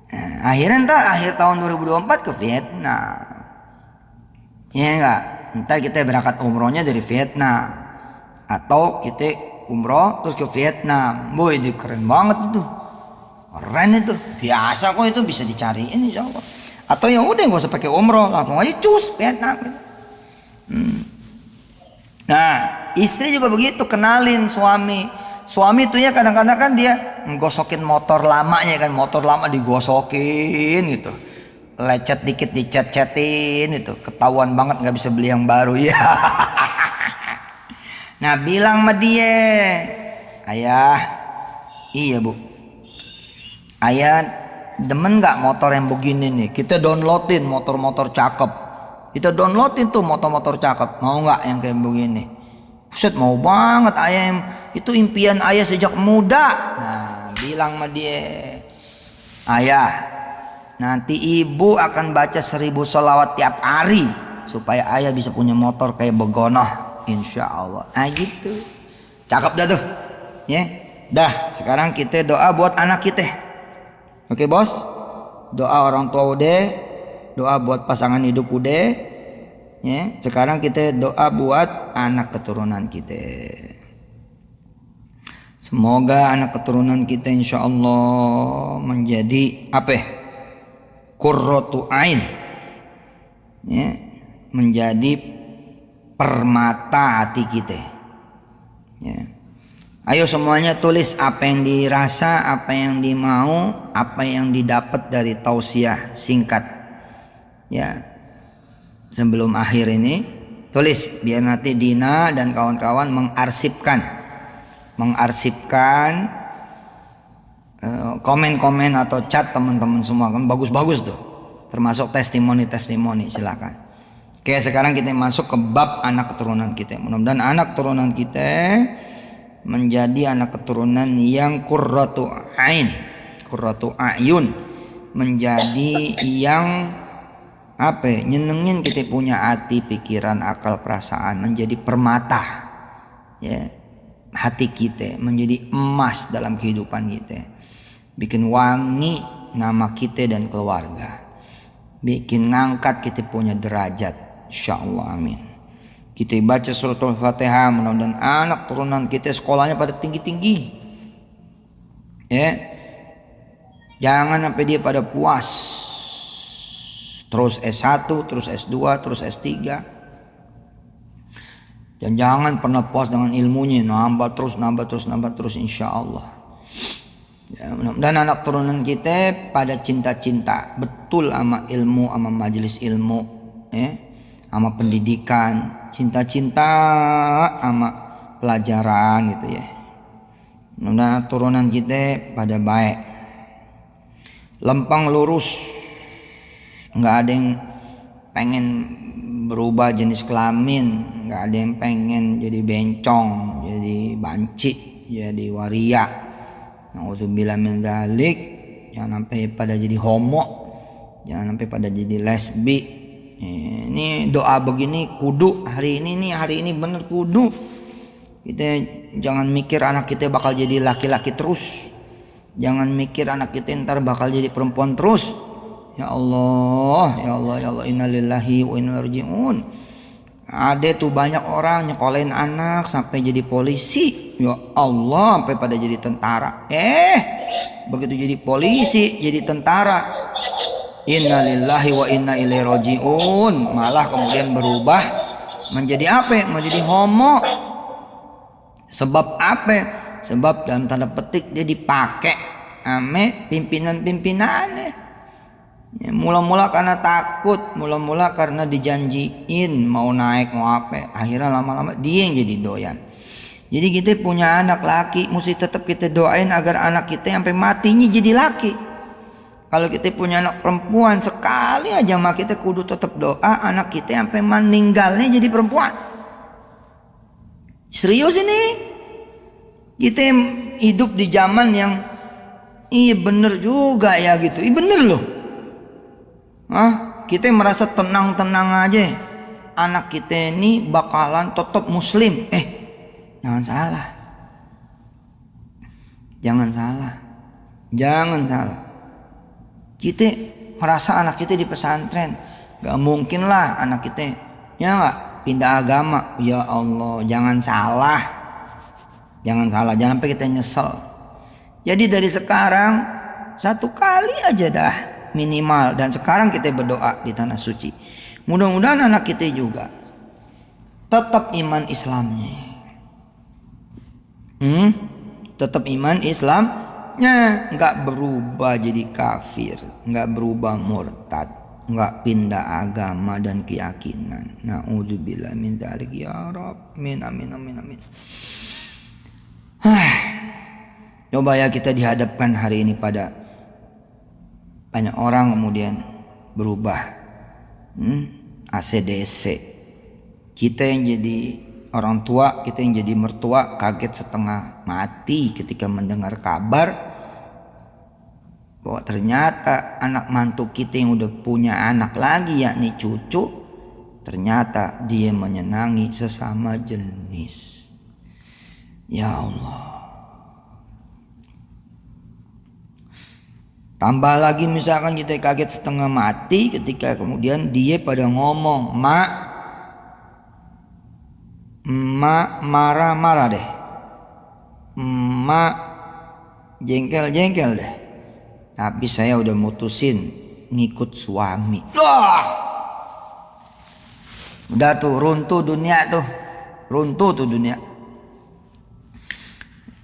Nah, akhirnya ntar akhir tahun 2024 ke Vietnam. Ya enggak? Ntar kita berangkat umrohnya dari Vietnam. Atau kita umroh terus ke Vietnam. Boy, itu keren banget itu. Keren itu. Biasa kok itu bisa dicariin insya Allah. Atau ya udah nggak usah pakai umroh, langsung aja cus Vietnam. Nah, istri juga begitu, kenalin suami. Suami itu ya kadang-kadang kan dia nggosokin motor lamanya kan, motor lama digosokin gitu. Lecet dikit dicet-cetin itu, ketahuan banget nggak bisa beli yang baru ya. Nah, bilang sama dia, ayah, iya bu, ayah demen nggak motor yang begini nih? Kita downloadin motor-motor cakep. Kita downloadin tuh motor-motor cakep. Mau nggak yang kayak begini? Buset, mau banget ayah, itu impian ayah sejak muda. Nah, bilang sama dia, ayah, nanti ibu akan baca 1000 sholawat tiap hari supaya ayah bisa punya motor kayak begonoh, insya Allah. Nah gitu, cakep dah tuh, ya. Dah, sekarang kita doa buat anak kita. Oke bos, doa orang tua udah, doa buat pasangan hidup udah. Ya, sekarang kita doa buat anak keturunan kita. Semoga anak keturunan kita insya Allah menjadi apa? Qurratu ain. Ya, menjadi permata hati kita. Ya. Ayo semuanya tulis apa yang dirasa, apa yang dimau, apa yang didapat dari tausiah singkat. Ya. Sebelum akhir ini tulis biar nanti Dina dan kawan-kawan mengarsipkan komen-komen atau chat teman-teman semua kan bagus-bagus tuh, termasuk testimoni silakan. Oke, sekarang kita masuk ke bab anak keturunan kita. Mudah-mudahan anak keturunan kita menjadi anak keturunan yang qurratu ayun, menjadi yang apa? Nyenengin kita punya hati, pikiran, akal, perasaan, menjadi permata, ya, hati kita menjadi emas dalam kehidupan kita, bikin wangi nama kita dan keluarga, bikin ngangkat kita punya derajat, insyaallah, amin. Kita baca suratul Fatihah, mudah-mudahan anak turunan kita sekolahnya pada tinggi-tinggi, ya, jangan sampai dia pada puas. Terus S1, terus S2, terus S3. Dan jangan pernah puas dengan ilmunya, nambah terus insya Allah. Ya, dan anak turunan kita pada cinta-cinta betul sama ilmu, sama majelis ilmu, ya, sama pendidikan, cinta-cinta sama pelajaran gitu ya. Dan turunan kita pada baik, lempeng lurus. Nggak ada yang pengen berubah jenis kelamin, nggak ada yang pengen jadi bencong, jadi banci, jadi waria. Na'udzubillah min dzalik. Jangan sampai pada jadi homo, jangan sampai pada jadi lesbi. Ini doa begini kudu hari ini bener kudu. Kita jangan mikir anak kita bakal jadi laki-laki terus, jangan mikir anak kita ntar bakal jadi perempuan terus. Ya Allah, innalillahi wa inna ilaihi raji'un. Ada tuh banyak orang nyekolahin anak sampai jadi polisi. Ya Allah, sampai pada jadi tentara. Begitu jadi polisi, jadi tentara, innalillahi wa inna ilaihi raji'un, malah kemudian berubah menjadi apa? Menjadi homo. Sebab apa? sebab dalam tanda petik dia dipakai ame pimpinan-pimpinannya. Ya, mula-mula karena takut, mula-mula karena dijanjiin mau naik mau apa, akhirnya lama-lama dia yang jadi doyan. Jadi kita punya anak laki, mesti tetap kita doain agar anak kita sampai matinya jadi laki. Kalau kita punya anak perempuan, sekali aja mah kita kudu tetap doa anak kita sampai meninggalnya jadi perempuan. Serius ini. Kita hidup di zaman yang iya bener juga ya gitu. Iya bener loh. Kita merasa tenang-tenang aja. Anak kita ini bakalan tetap muslim. Jangan salah. Jangan salah. Jangan salah. Kita merasa anak kita di pesantren, gak mungkin lah anak kita ya gak pindah agama. Ya Allah, jangan salah. Jangan salah, jangan sampai kita nyesel. Jadi dari sekarang satu kali aja dah minimal, dan sekarang kita berdoa di tanah suci. Mudah-mudahan anak kita juga tetap iman Islamnya. Tetap iman Islamnya, nggak berubah jadi kafir, nggak berubah murtad, nggak pindah agama dan keyakinan. Na'udzubillah min dzalik ya Rabb. Amin amin amin amin. Coba ya kita dihadapkan hari ini pada banyak orang kemudian berubah. ACDC. Kita yang jadi orang tua, kita yang jadi mertua kaget setengah mati ketika mendengar kabar bahwa ternyata anak mantu kita yang udah punya anak lagi yakni cucu, ternyata dia menyenangi sesama jenis. Ya Allah. Tambah lagi misalkan kita kaget setengah mati ketika kemudian dia pada ngomong, Mak marah-marah deh, Mak jengkel-jengkel deh, tapi saya udah mutusin ngikut suami. Udah tuh runtuh dunia tuh, runtuh tuh dunia.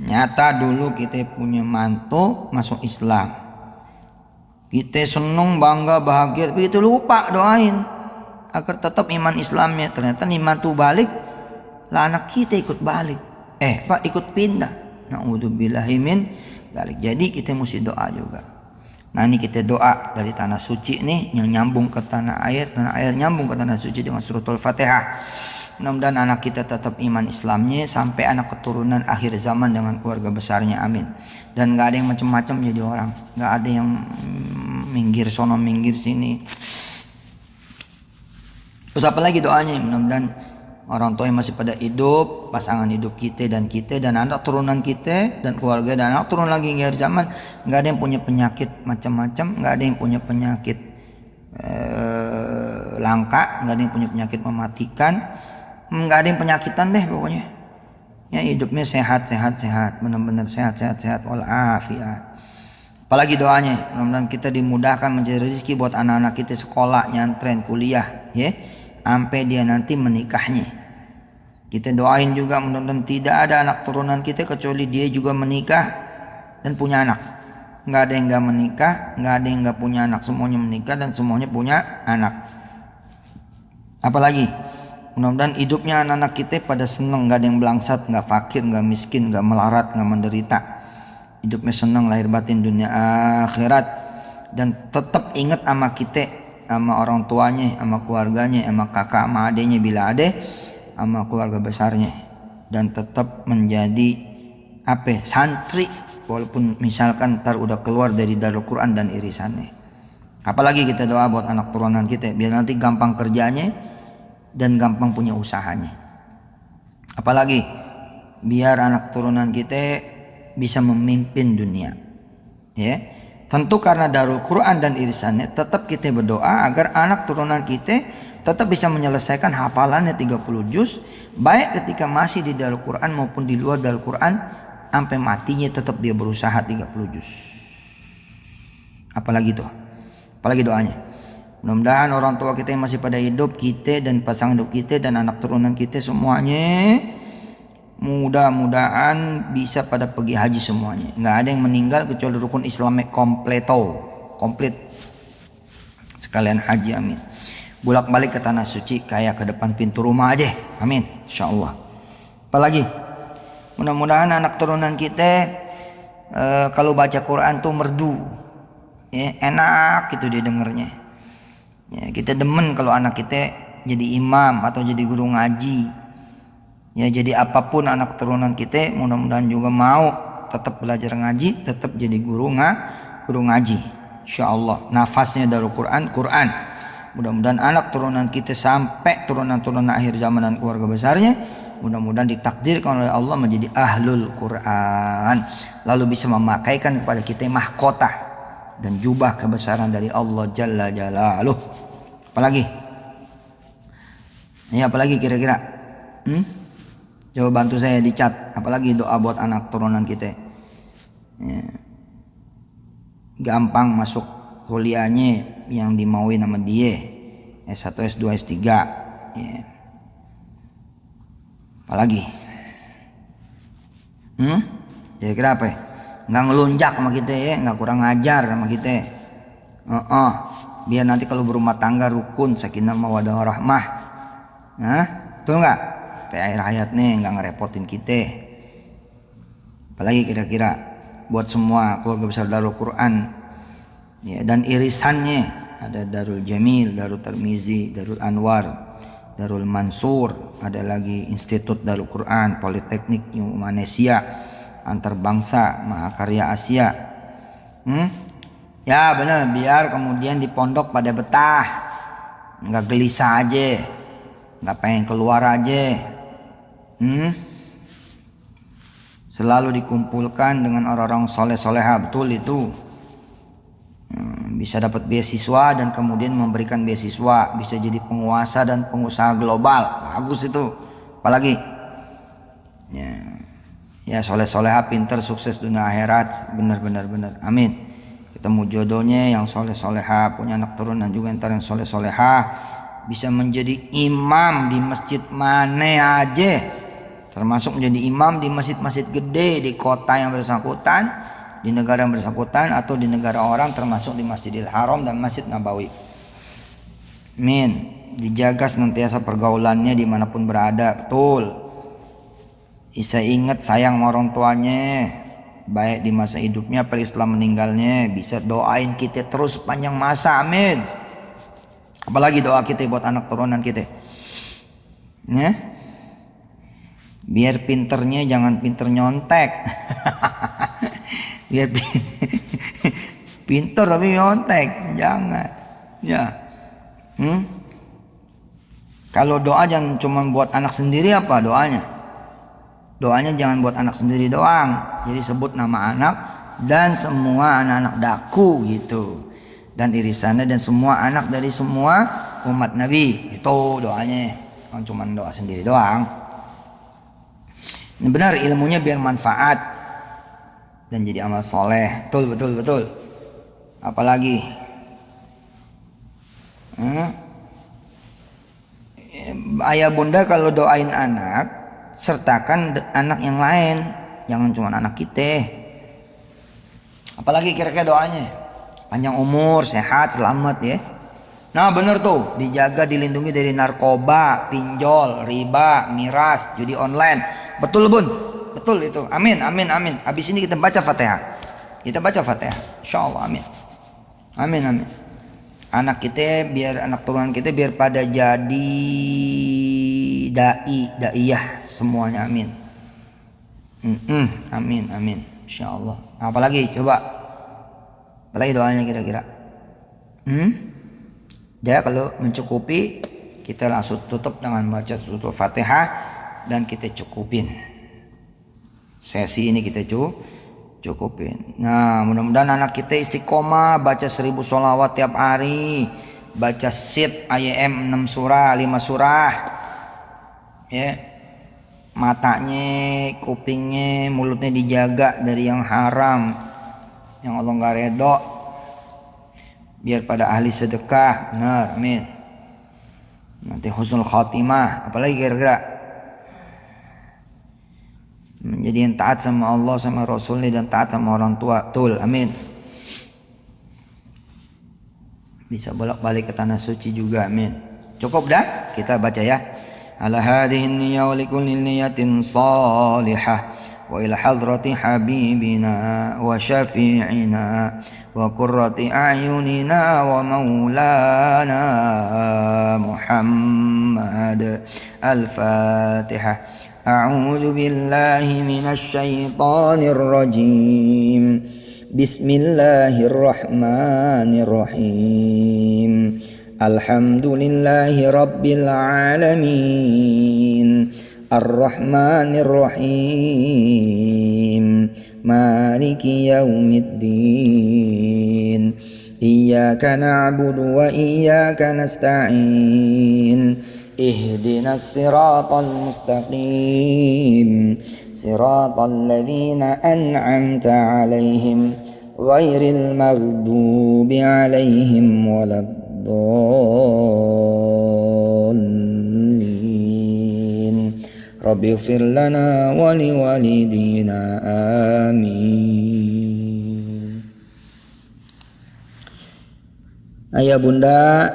Nyata dulu kita punya mantu masuk Islam, kita seneng bangga bahagia, tapi kita lupa doain agar tetap iman Islamnya. Ternyata nih mantu balik lah, anak kita ikut balik, ikut pindah. Na'udzubillahi min dzalik. Jadi kita mesti doa juga. Nah ini kita doa dari tanah suci nih yang nyambung ke tanah air nyambung ke tanah suci dengan suratul Fatihah. Mudah-mudahan anak kita tetap iman Islamnya sampai anak keturunan akhir zaman dengan keluarga besarnya, amin. Dan gak ada yang macam-macam jadi orang, gak ada yang minggir sono minggir sini. Terus apa lagi doanya? Mudah-mudahan orang tua yang masih pada hidup, pasangan hidup kita dan anak turunan kita dan keluarga dan anak turun lagi di akhir zaman, nggak ada yang punya penyakit macam-macam, nggak ada yang punya penyakit langka, nggak ada yang punya penyakit mematikan, nggak ada yang penyakitan deh pokoknya. Ya hidupnya sehat, benar-benar sehat walafiat. Apalagi doanya, mudah-mudahan kita dimudahkan mencari rezeki buat anak-anak kita sekolah, nyantren, kuliah, ya. Sampai dia nanti menikahnya. Kita doain juga mudah-mudahan tidak ada anak turunan kita kecuali dia juga menikah dan punya anak. Nggak ada yang nggak menikah, nggak ada yang nggak punya anak, semuanya menikah dan semuanya punya anak. Apalagi mudah-mudahan hidupnya anak-anak kita pada senang, nggak ada yang belangsat, nggak fakir, nggak miskin, nggak melarat, nggak menderita. Hidupnya senang lahir batin dunia akhirat, dan tetap ingat sama kita, sama orang tuanya, sama keluarganya, sama kakak, sama adiknya bila ada, sama keluarga besarnya, dan tetap menjadi santri walaupun misalkan ntar udah keluar dari Darul Quran dan irisannya. Apalagi kita doa buat anak turunan kita biar nanti gampang kerjanya dan gampang punya usahanya. Apalagi biar anak turunan kita bisa memimpin dunia, ya. Tentu karena Darul Quran dan irisannya tetap kita berdoa agar anak turunan kita tetap bisa menyelesaikan hafalannya 30 juz, baik ketika masih di Darul Quran maupun di luar Darul Quran, sampai matinya tetap dia berusaha 30 juz. Apalagi doanya. Mudah-mudahan orang tua kita yang masih pada hidup, kita dan pasangan hidup kita dan anak turunan kita semuanya Mudah-mudahan bisa pada pergi haji semuanya. Nggak ada yang meninggal kecuali rukun Islamnya komplit. Sekalian haji, amin. Bolak-balik ke tanah suci kayak ke depan pintu rumah aja, amin. Insyaallah. Apalagi? Mudah-mudahan anak turunan kita kalau baca Quran tuh merdu, ya, enak gitu dia dengernya. Ya, kita demen kalau anak kita jadi imam atau jadi guru ngaji. Ya, jadi apapun anak turunan kita, mudah-mudahan juga mau tetap belajar ngaji, tetap jadi guru ngaji. Insyaallah. Nafasnya dari Quran. Mudah-mudahan anak turunan kita sampai turunan-turunan akhir zaman dan keluarga besarnya, mudah-mudahan ditakdirkan oleh Allah menjadi ahlul Quran, lalu bisa memakaikan kepada kita mahkota dan jubah kebesaran dari Allah Jalla Jalaluh. Apalagi? Ya, apalagi kira-kira? Coba bantu saya di chat. Apalagi doa buat anak turunan kita. Ya. Gampang masuk kuliahnya yang dimauin sama dia. S1, S2, S3. Ya. Apalagi? Kira-kira apa ya? Nggak ngelunjak sama kita ya, nggak kurang ngajar sama kita. Biar nanti kalau berumah tangga rukun, sakinah mawaddah warahmah. Betul nggak? Akhir hayatnya nggak ngerepotin kita. Apalagi kira-kira buat semua keluarga besar Darul Quran, ya, dan irisannya ada Darul Jamil, Darul Tirmizi, Darul Anwar, Darul Mansur, ada lagi Institut Darul Quran, Politeknik Malaysia, Antarbangsa, Mahakarya Asia. Ya benar, biar kemudian di pondok pada betah, nggak gelisah aja, nggak pengen keluar aja. Selalu dikumpulkan dengan orang-orang soleh-soleha, betul itu. Bisa dapat beasiswa dan kemudian memberikan beasiswa, bisa jadi penguasa dan pengusaha global, bagus itu. Apalagi? Ya soleh-soleha, pinter, sukses dunia akhirat, benar, amin. Ketemu jodohnya yang soleh-soleha, punya anak turunan juga ntar yang soleh-soleha, bisa menjadi imam di masjid mana aja. Termasuk menjadi imam di masjid-masjid gede di kota yang bersangkutan, di negara yang bersangkutan, atau di negara orang, termasuk di Masjidil Haram dan Masjid Nabawi. Amin. Dijaga senantiasa pergaulannya dimanapun berada, betul. Bisa ingat sayang sama orang tuanya, baik di masa hidupnya apalagi setelah meninggalnya. Bisa doain kita terus sepanjang masa, amin. Apalagi doa kita buat anak turunan kita, ya. Biar pinternya jangan pinter nyontek. Biar pinter tapi nyontek, jangan. Ya. Kalau doa jangan cuma buat anak sendiri, apa doanya? Doanya jangan buat anak sendiri doang. Jadi sebut nama anak dan semua anak-anak daku gitu. Dan irisannya dan semua anak dari semua umat Nabi. Itu doanya. Jangan cuma doa sendiri doang. Benar, ilmunya biar manfaat dan jadi amal soleh. Betul. Apalagi? Ayah bunda kalau doain anak, sertakan anak yang lain, jangan cuma anak kita. Apalagi kira-kira doanya? Panjang umur, sehat, selamat ya. Nah benar tuh, dijaga, dilindungi dari narkoba, pinjol, riba, miras, judi online. Betul bun, betul itu. Amin. Habis ini kita baca Fatihah. Insyaallah, amin. Anak kita biar, anak turunan kita biar pada jadi daiyah semuanya, amin. Amin. Insyaallah. Apalagi coba? Apalagi doanya kira-kira? Ya kalau mencukupi kita langsung tutup dengan baca tutup Fatihah dan kita cukupin. Sesi ini kita cukupin. Nah, mudah-mudahan anak kita istiqomah baca 1000 sholawat tiap hari, baca sit IM 6 surah, 5 surah. Ya. Matanya, kupingnya, mulutnya dijaga dari yang haram, yang Allah enggak redho. Biar pada ahli sedekah, benar, amin. Nanti husnul khatimah. Apalagi kira-kira? menjadi yang taat sama Allah sama Rasulnya dan taat sama orang tua. Betul, amin. Bisa bolak-balik ke tanah suci juga, amin. Cukup dah, kita baca ya. Ala hadhihi niyyah wa likulli niyatin salihah wa ila hadrati habibina wa syafi'ina wa qurrati a'yunina wa maulana Muhammad. Al-Fatihah. A'udzu billahi minasy syaithanir rajim. Bismillahirrahmanirrahim. Alhamdulillahi rabbil alamin. Ar-Rahmanir Rahim. Maliki yaumiddin. Iyyaka na'budu wa iyyaka nasta'in. Ihdinas siratal mustaqim. Siratal ladzina an'amta 'alaihim ghairil maghdubi 'alaihim waladdallin. Rabbighfir lana wa liwalidina amin. Ayah bunda,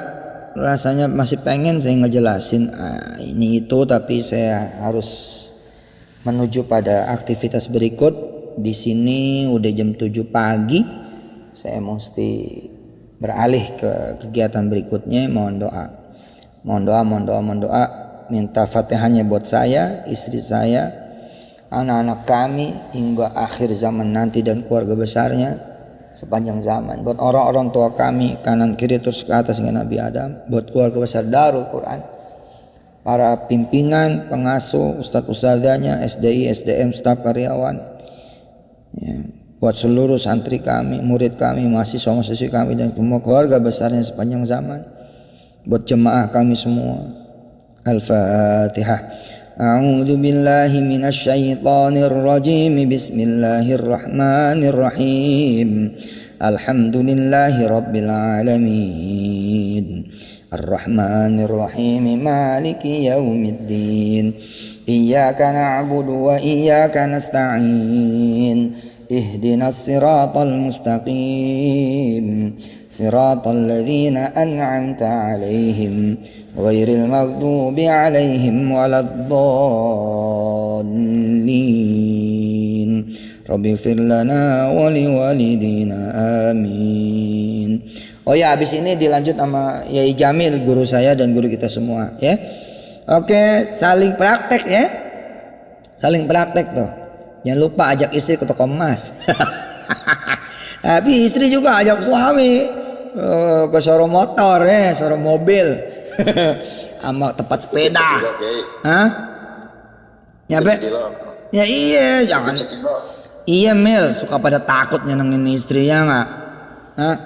rasanya masih pengen saya ngejelasin ini itu, tapi saya harus menuju pada aktivitas berikut. Di sini udah jam 7 pagi. Saya mesti beralih ke kegiatan berikutnya. Mohon doa. Minta Fatihahnya buat saya, istri saya, anak-anak kami hingga akhir zaman nanti dan keluarga besarnya sepanjang zaman. Buat orang-orang tua kami kanan kiri terus ke atas dengan Nabi Adam. Buat keluarga besar Darul Quran, para pimpinan, pengasuh, ustadz-ustadzanya, SDI, SDM, staf karyawan, ya, buat seluruh santri kami, murid kami, mahasiswa-mahasiswi kami dan semua keluarga besarnya sepanjang zaman. Buat jemaah kami semua. Al-Fatihah. A'udzu billahi minasy syaithanir rajim. Bismillahirrahmanirrahim. Alhamdulillahi rabbil alamin. Ar-Rahmanir Rahim. Maliki yaumiddin. Iyyaka na'budu wa iyyaka nasta'in. Ihdinas siratal mustaqim. Siratal ladzina an'amta 'alaihim ghairil maghdubi 'alaihim waladdallin. Rabbighfir lana wa liwalidina amin. Oh ya, habis ini dilanjut sama Yai Jamil, guru saya dan guru kita semua ya. Oke, saling praktek ya. Saling praktek tuh. Jangan lupa ajak istri ke toko emas. Tapi istri juga ajak suami ke showroom motor ya, showroom mobil. Sama tempat sepeda. Hah? Ya be? Ya iya, jangan. Iya Mil, suka pada takut nyenengin istrinya nggak? Hah?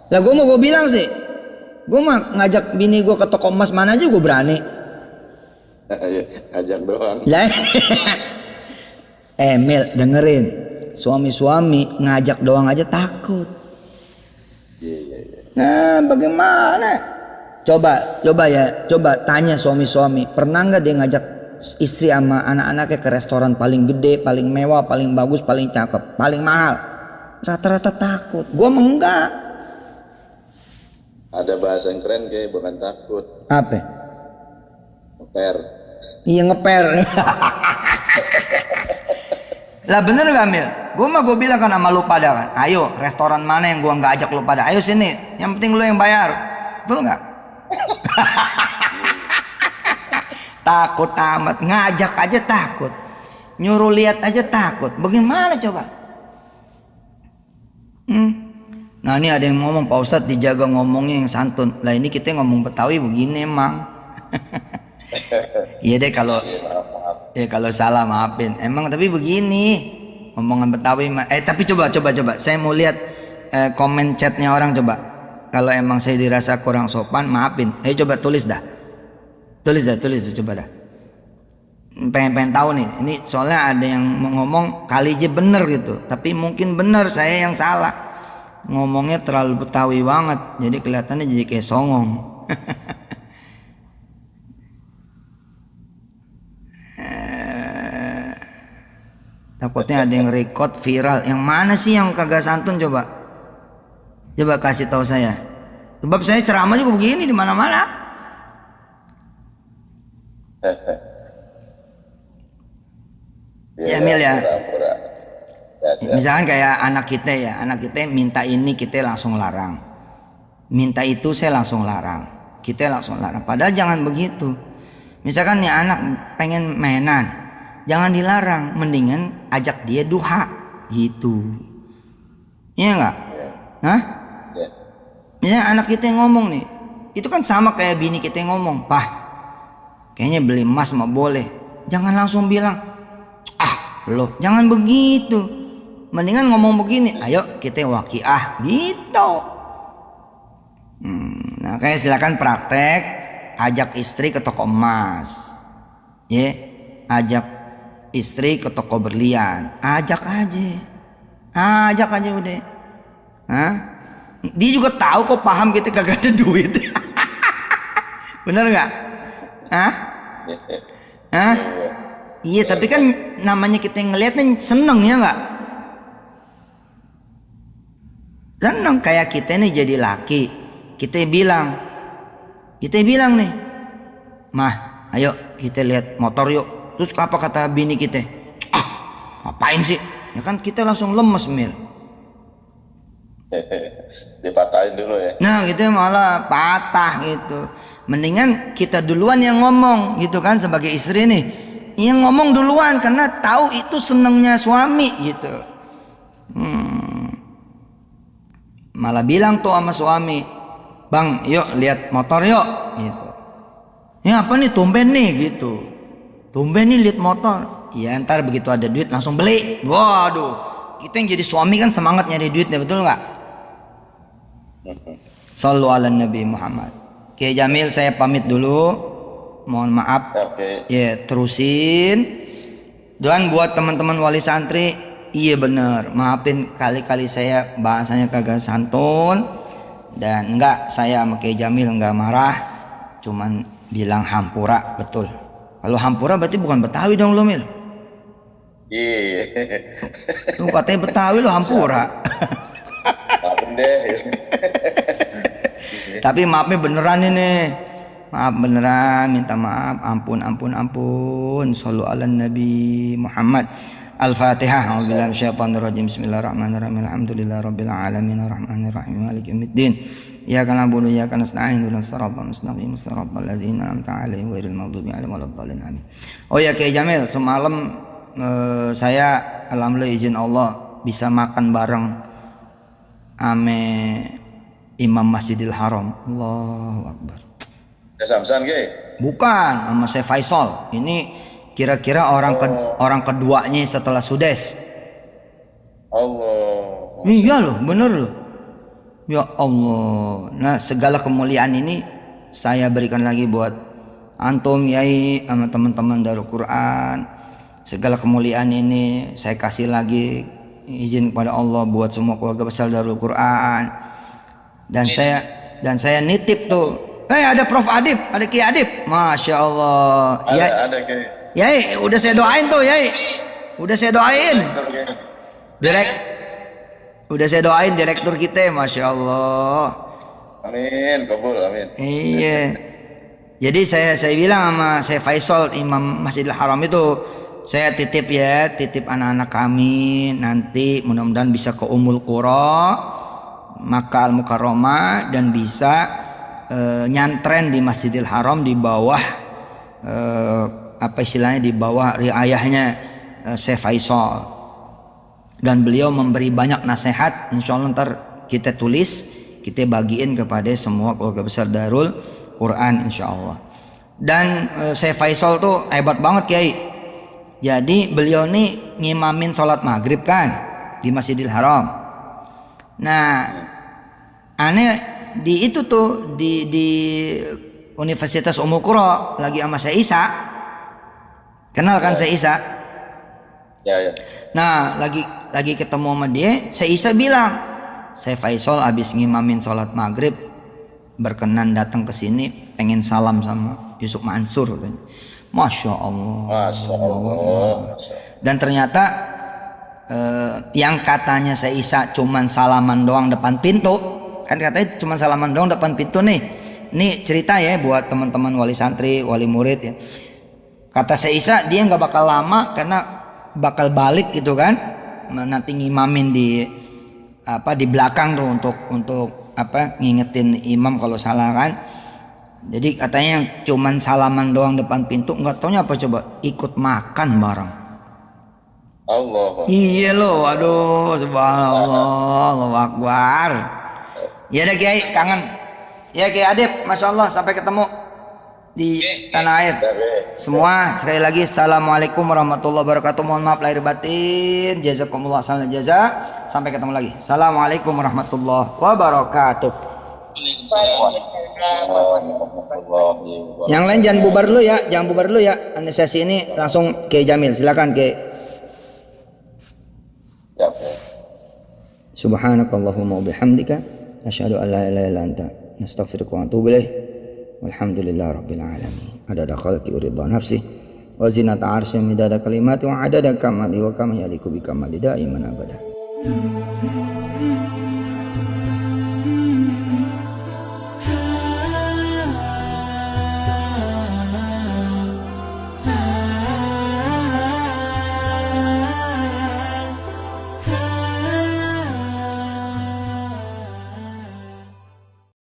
Lah gue bilang sih, gue mah ngajak bini gue ke toko emas mana aja gue berani. Ajak doang. Lah, Mil dengerin, suami-suami ngajak doang aja takut. Nah bagaimana? Coba tanya suami-suami, pernah nggak dia ngajak istri sama anak-anaknya ke restoran paling gede, paling mewah, paling bagus, paling cakep, paling mahal? Rata-rata takut. Gue mah enggak. Ada bahasa yang keren kayak bukan takut. Apa? Ngeper. Iya ngeper. Lah bener gak Mil? Gue bilang kan sama lu pada kan, ayo restoran mana yang gue nggak ajak lu pada, ayo sini, yang penting lu yang bayar, betul nggak? Takut amat, ngajak aja takut, nyuruh lihat aja takut, bagaimana coba? Nah ini ada yang ngomong, Pak Ustadz dijaga ngomongnya yang santun. Lah ini kita ngomong Betawi begini emang. Iya deh kalau salah maafin. Emang tapi begini omongan Betawi. Tapi coba. Saya mau lihat komen chatnya orang coba. Kalau emang saya dirasa kurang sopan maafin. Coba tulis dah. Tulis coba dah. Pengen tahu nih. Ini soalnya ada yang ngomong kali aja bener gitu. Tapi mungkin bener saya yang salah. Ngomongnya terlalu Betawi banget. Jadi kelihatannya jadi kayak songong. Takutnya ada yang record viral. Yang mana sih yang kagak santun coba? Coba kasih tahu saya. Sebab saya ceramah juga begini di mana-mana. Jamil ya. Pura-pura. Ya, siap. Misalkan kayak anak kita minta ini kita langsung larang. Minta itu saya langsung larang. Kita langsung larang. Padahal jangan begitu. Misalkan nih anak pengen mainan, jangan dilarang, mendingan ajak dia duha gitu. Iya enggak? Ya. Hah? Ya. Misalnya anak kita yang ngomong nih, itu kan sama kayak bini kita yang ngomong, "Pah, kayaknya beli emas mah boleh." Jangan langsung bilang, "Ah, loh, jangan begitu." Mendingan ngomong begini, "Ayo kita waqiah." Gitu. Nah, kayak silakan praktek ajak istri ke toko emas. Ya, ajak istri ke toko berlian. Ajak aja. Ajak aja udah. Hah? Dia juga tahu kok, paham kita kagak ada duit. Bener nggak? Hah? Hah? Iya, tapi kan namanya kita yang ngeliatnya seneng ya nggak? Seneng kayak kita nih jadi laki. Kita bilang nih, "Mah, ayo kita lihat motor yuk." Terus apa kata bini kita? "Ah, ngapain sih?" Ya kan kita langsung lemes, Mil. Dipatahin dulu ya. Nah gitu malah patah gitu. Mendingan kita duluan yang ngomong gitu kan, sebagai istri nih, yang ngomong duluan karena tahu itu senengnya suami gitu. Malah bilang tuh sama suami, "Bang, yuk lihat motor yuk," gitu. "Ya apa nih, tumben nih," gitu. "Tumben nih lihat motor." Ya ntar begitu ada duit langsung beli. Waduh, kita yang jadi suami kan semangat nyari duitnya, betul nggak? Sallu ala Nabi Muhammad. Oke Jamil, saya pamit dulu. Mohon maaf. Oke. Ya terusin. Dan buat teman-teman wali santri, iya bener, maafin kali-kali saya bahasanya kagak santun. Dan enggak, saya sama Kiai Jamil enggak marah, cuman bilang hampura, betul. Kalau hampura berarti bukan Betawi dong lo, Mil. Iya. Tuh katanya Betawi lo hampura. Maafin deh. Tapi maafnya beneran ini. Maaf beneran, minta maaf, ampun. Shallu ala Nabi Muhammad. Al-Fatihah. A'udzubillahi minasyaitonir rajim. Bismillahirrahmanirrahim. Alhamdulillahirabbil alamin arrahmanirrahim maliki yaumiddin. Iyyaka na'budu wa iyyaka nasta'in. Ihdinas siratal mustaqim. Shiratal ladzina an'amta 'alaihim ghairil maghdubi 'alaihim waladdallin. Amin. Oh ya Kiai Jamil, semalam saya alhamdulillah izin Allah bisa makan bareng ame Imam Masjidil Haram. Allahu Akbar. Ya Samsan ke? Bukan, sama saya Faisal. Ini kira-kira orang keduanya setelah Sudes. Allah. Iya loh, bener loh. Ya Allah. Nah, segala kemuliaan ini saya berikan lagi buat antum Yai sama teman-teman Darul Quran. Segala kemuliaan ini saya kasih lagi, izin kepada Allah buat semua keluarga besar Darul Quran. Dan saya nitip tuh. Ada Prof Adib, ada Ki Adib. Masya Allah. Ada ke? Yai, udah saya doain tuh, Yai. Udah saya doain. Udah saya doain direktur kita, Masya Allah. Amin, kabul, amin. Iya. Jadi saya bilang sama saya Faisal, Imam Masjidil Haram itu, saya titip anak-anak kami nanti mudah-mudahan bisa ke Ummul Qura, Makkah Al-Mukarramah, dan bisa nyantren di Masjidil Haram di bawah di bawah riayahnya Syekh Faisal. Dan beliau memberi banyak nasihat, insya Allah ntar kita tulis, kita bagiin kepada semua keluarga besar Darul Quran insya Allah. Dan Syekh Faisal tuh hebat banget Kiai. Jadi beliau nih ngimamin sholat maghrib kan di Masjidil Haram. Nah aneh di itu tuh di Universitas Ummul Qura lagi sama saya Isa. Kenal kan saya Isa? Ya. Nah lagi ketemu sama dia, saya Isa bilang, saya Faisal habis ngimamin sholat maghrib berkenan datang ke sini, pengen salam sama Yusuf Mansur. Masya Allah. Masya Allah. Dan ternyata yang katanya saya Isa cuman salaman doang depan pintu, kan katanya cuman salaman doang depan pintu nih. Ini cerita ya buat teman-teman wali santri, wali murid ya. Kata saya Isa dia nggak bakal lama karena bakal balik gitu kan, nanti ngimamin di belakang tuh untuk ngingetin imam kalau salah kan. Jadi katanya yang cuman salaman doang depan pintu, nggak taunya apa coba ikut makan bareng. Allah. Iya loh, aduh, subhanallah, Allahu Akbar. Ya udah Kiai, kangen. Ya Kiai Adib, masya Allah, sampai ketemu di tanah air. Semua sekali lagi, assalamualaikum warahmatullahi wabarakatuh. Mohon maaf lahir batin. Jazakumullah khairan jaza. Sampai ketemu lagi. Assalamualaikum warahmatullahi wabarakatuh. Yang lain jangan bubar dulu ya, Sesi ini langsung Kiai Jamil, silakan Kiai. Ya. Subhanakallahumma wabihamdika asyhadu an la ilaha illa anta nastaghfiruka wa atubu ilaik. Walhamdulillahirabbil alamin. Adada khalqi wa ridha nafsi wa zinata 'arsy midada kalimati wa adada kamali wa kama yaliku bi kamali daiman abada.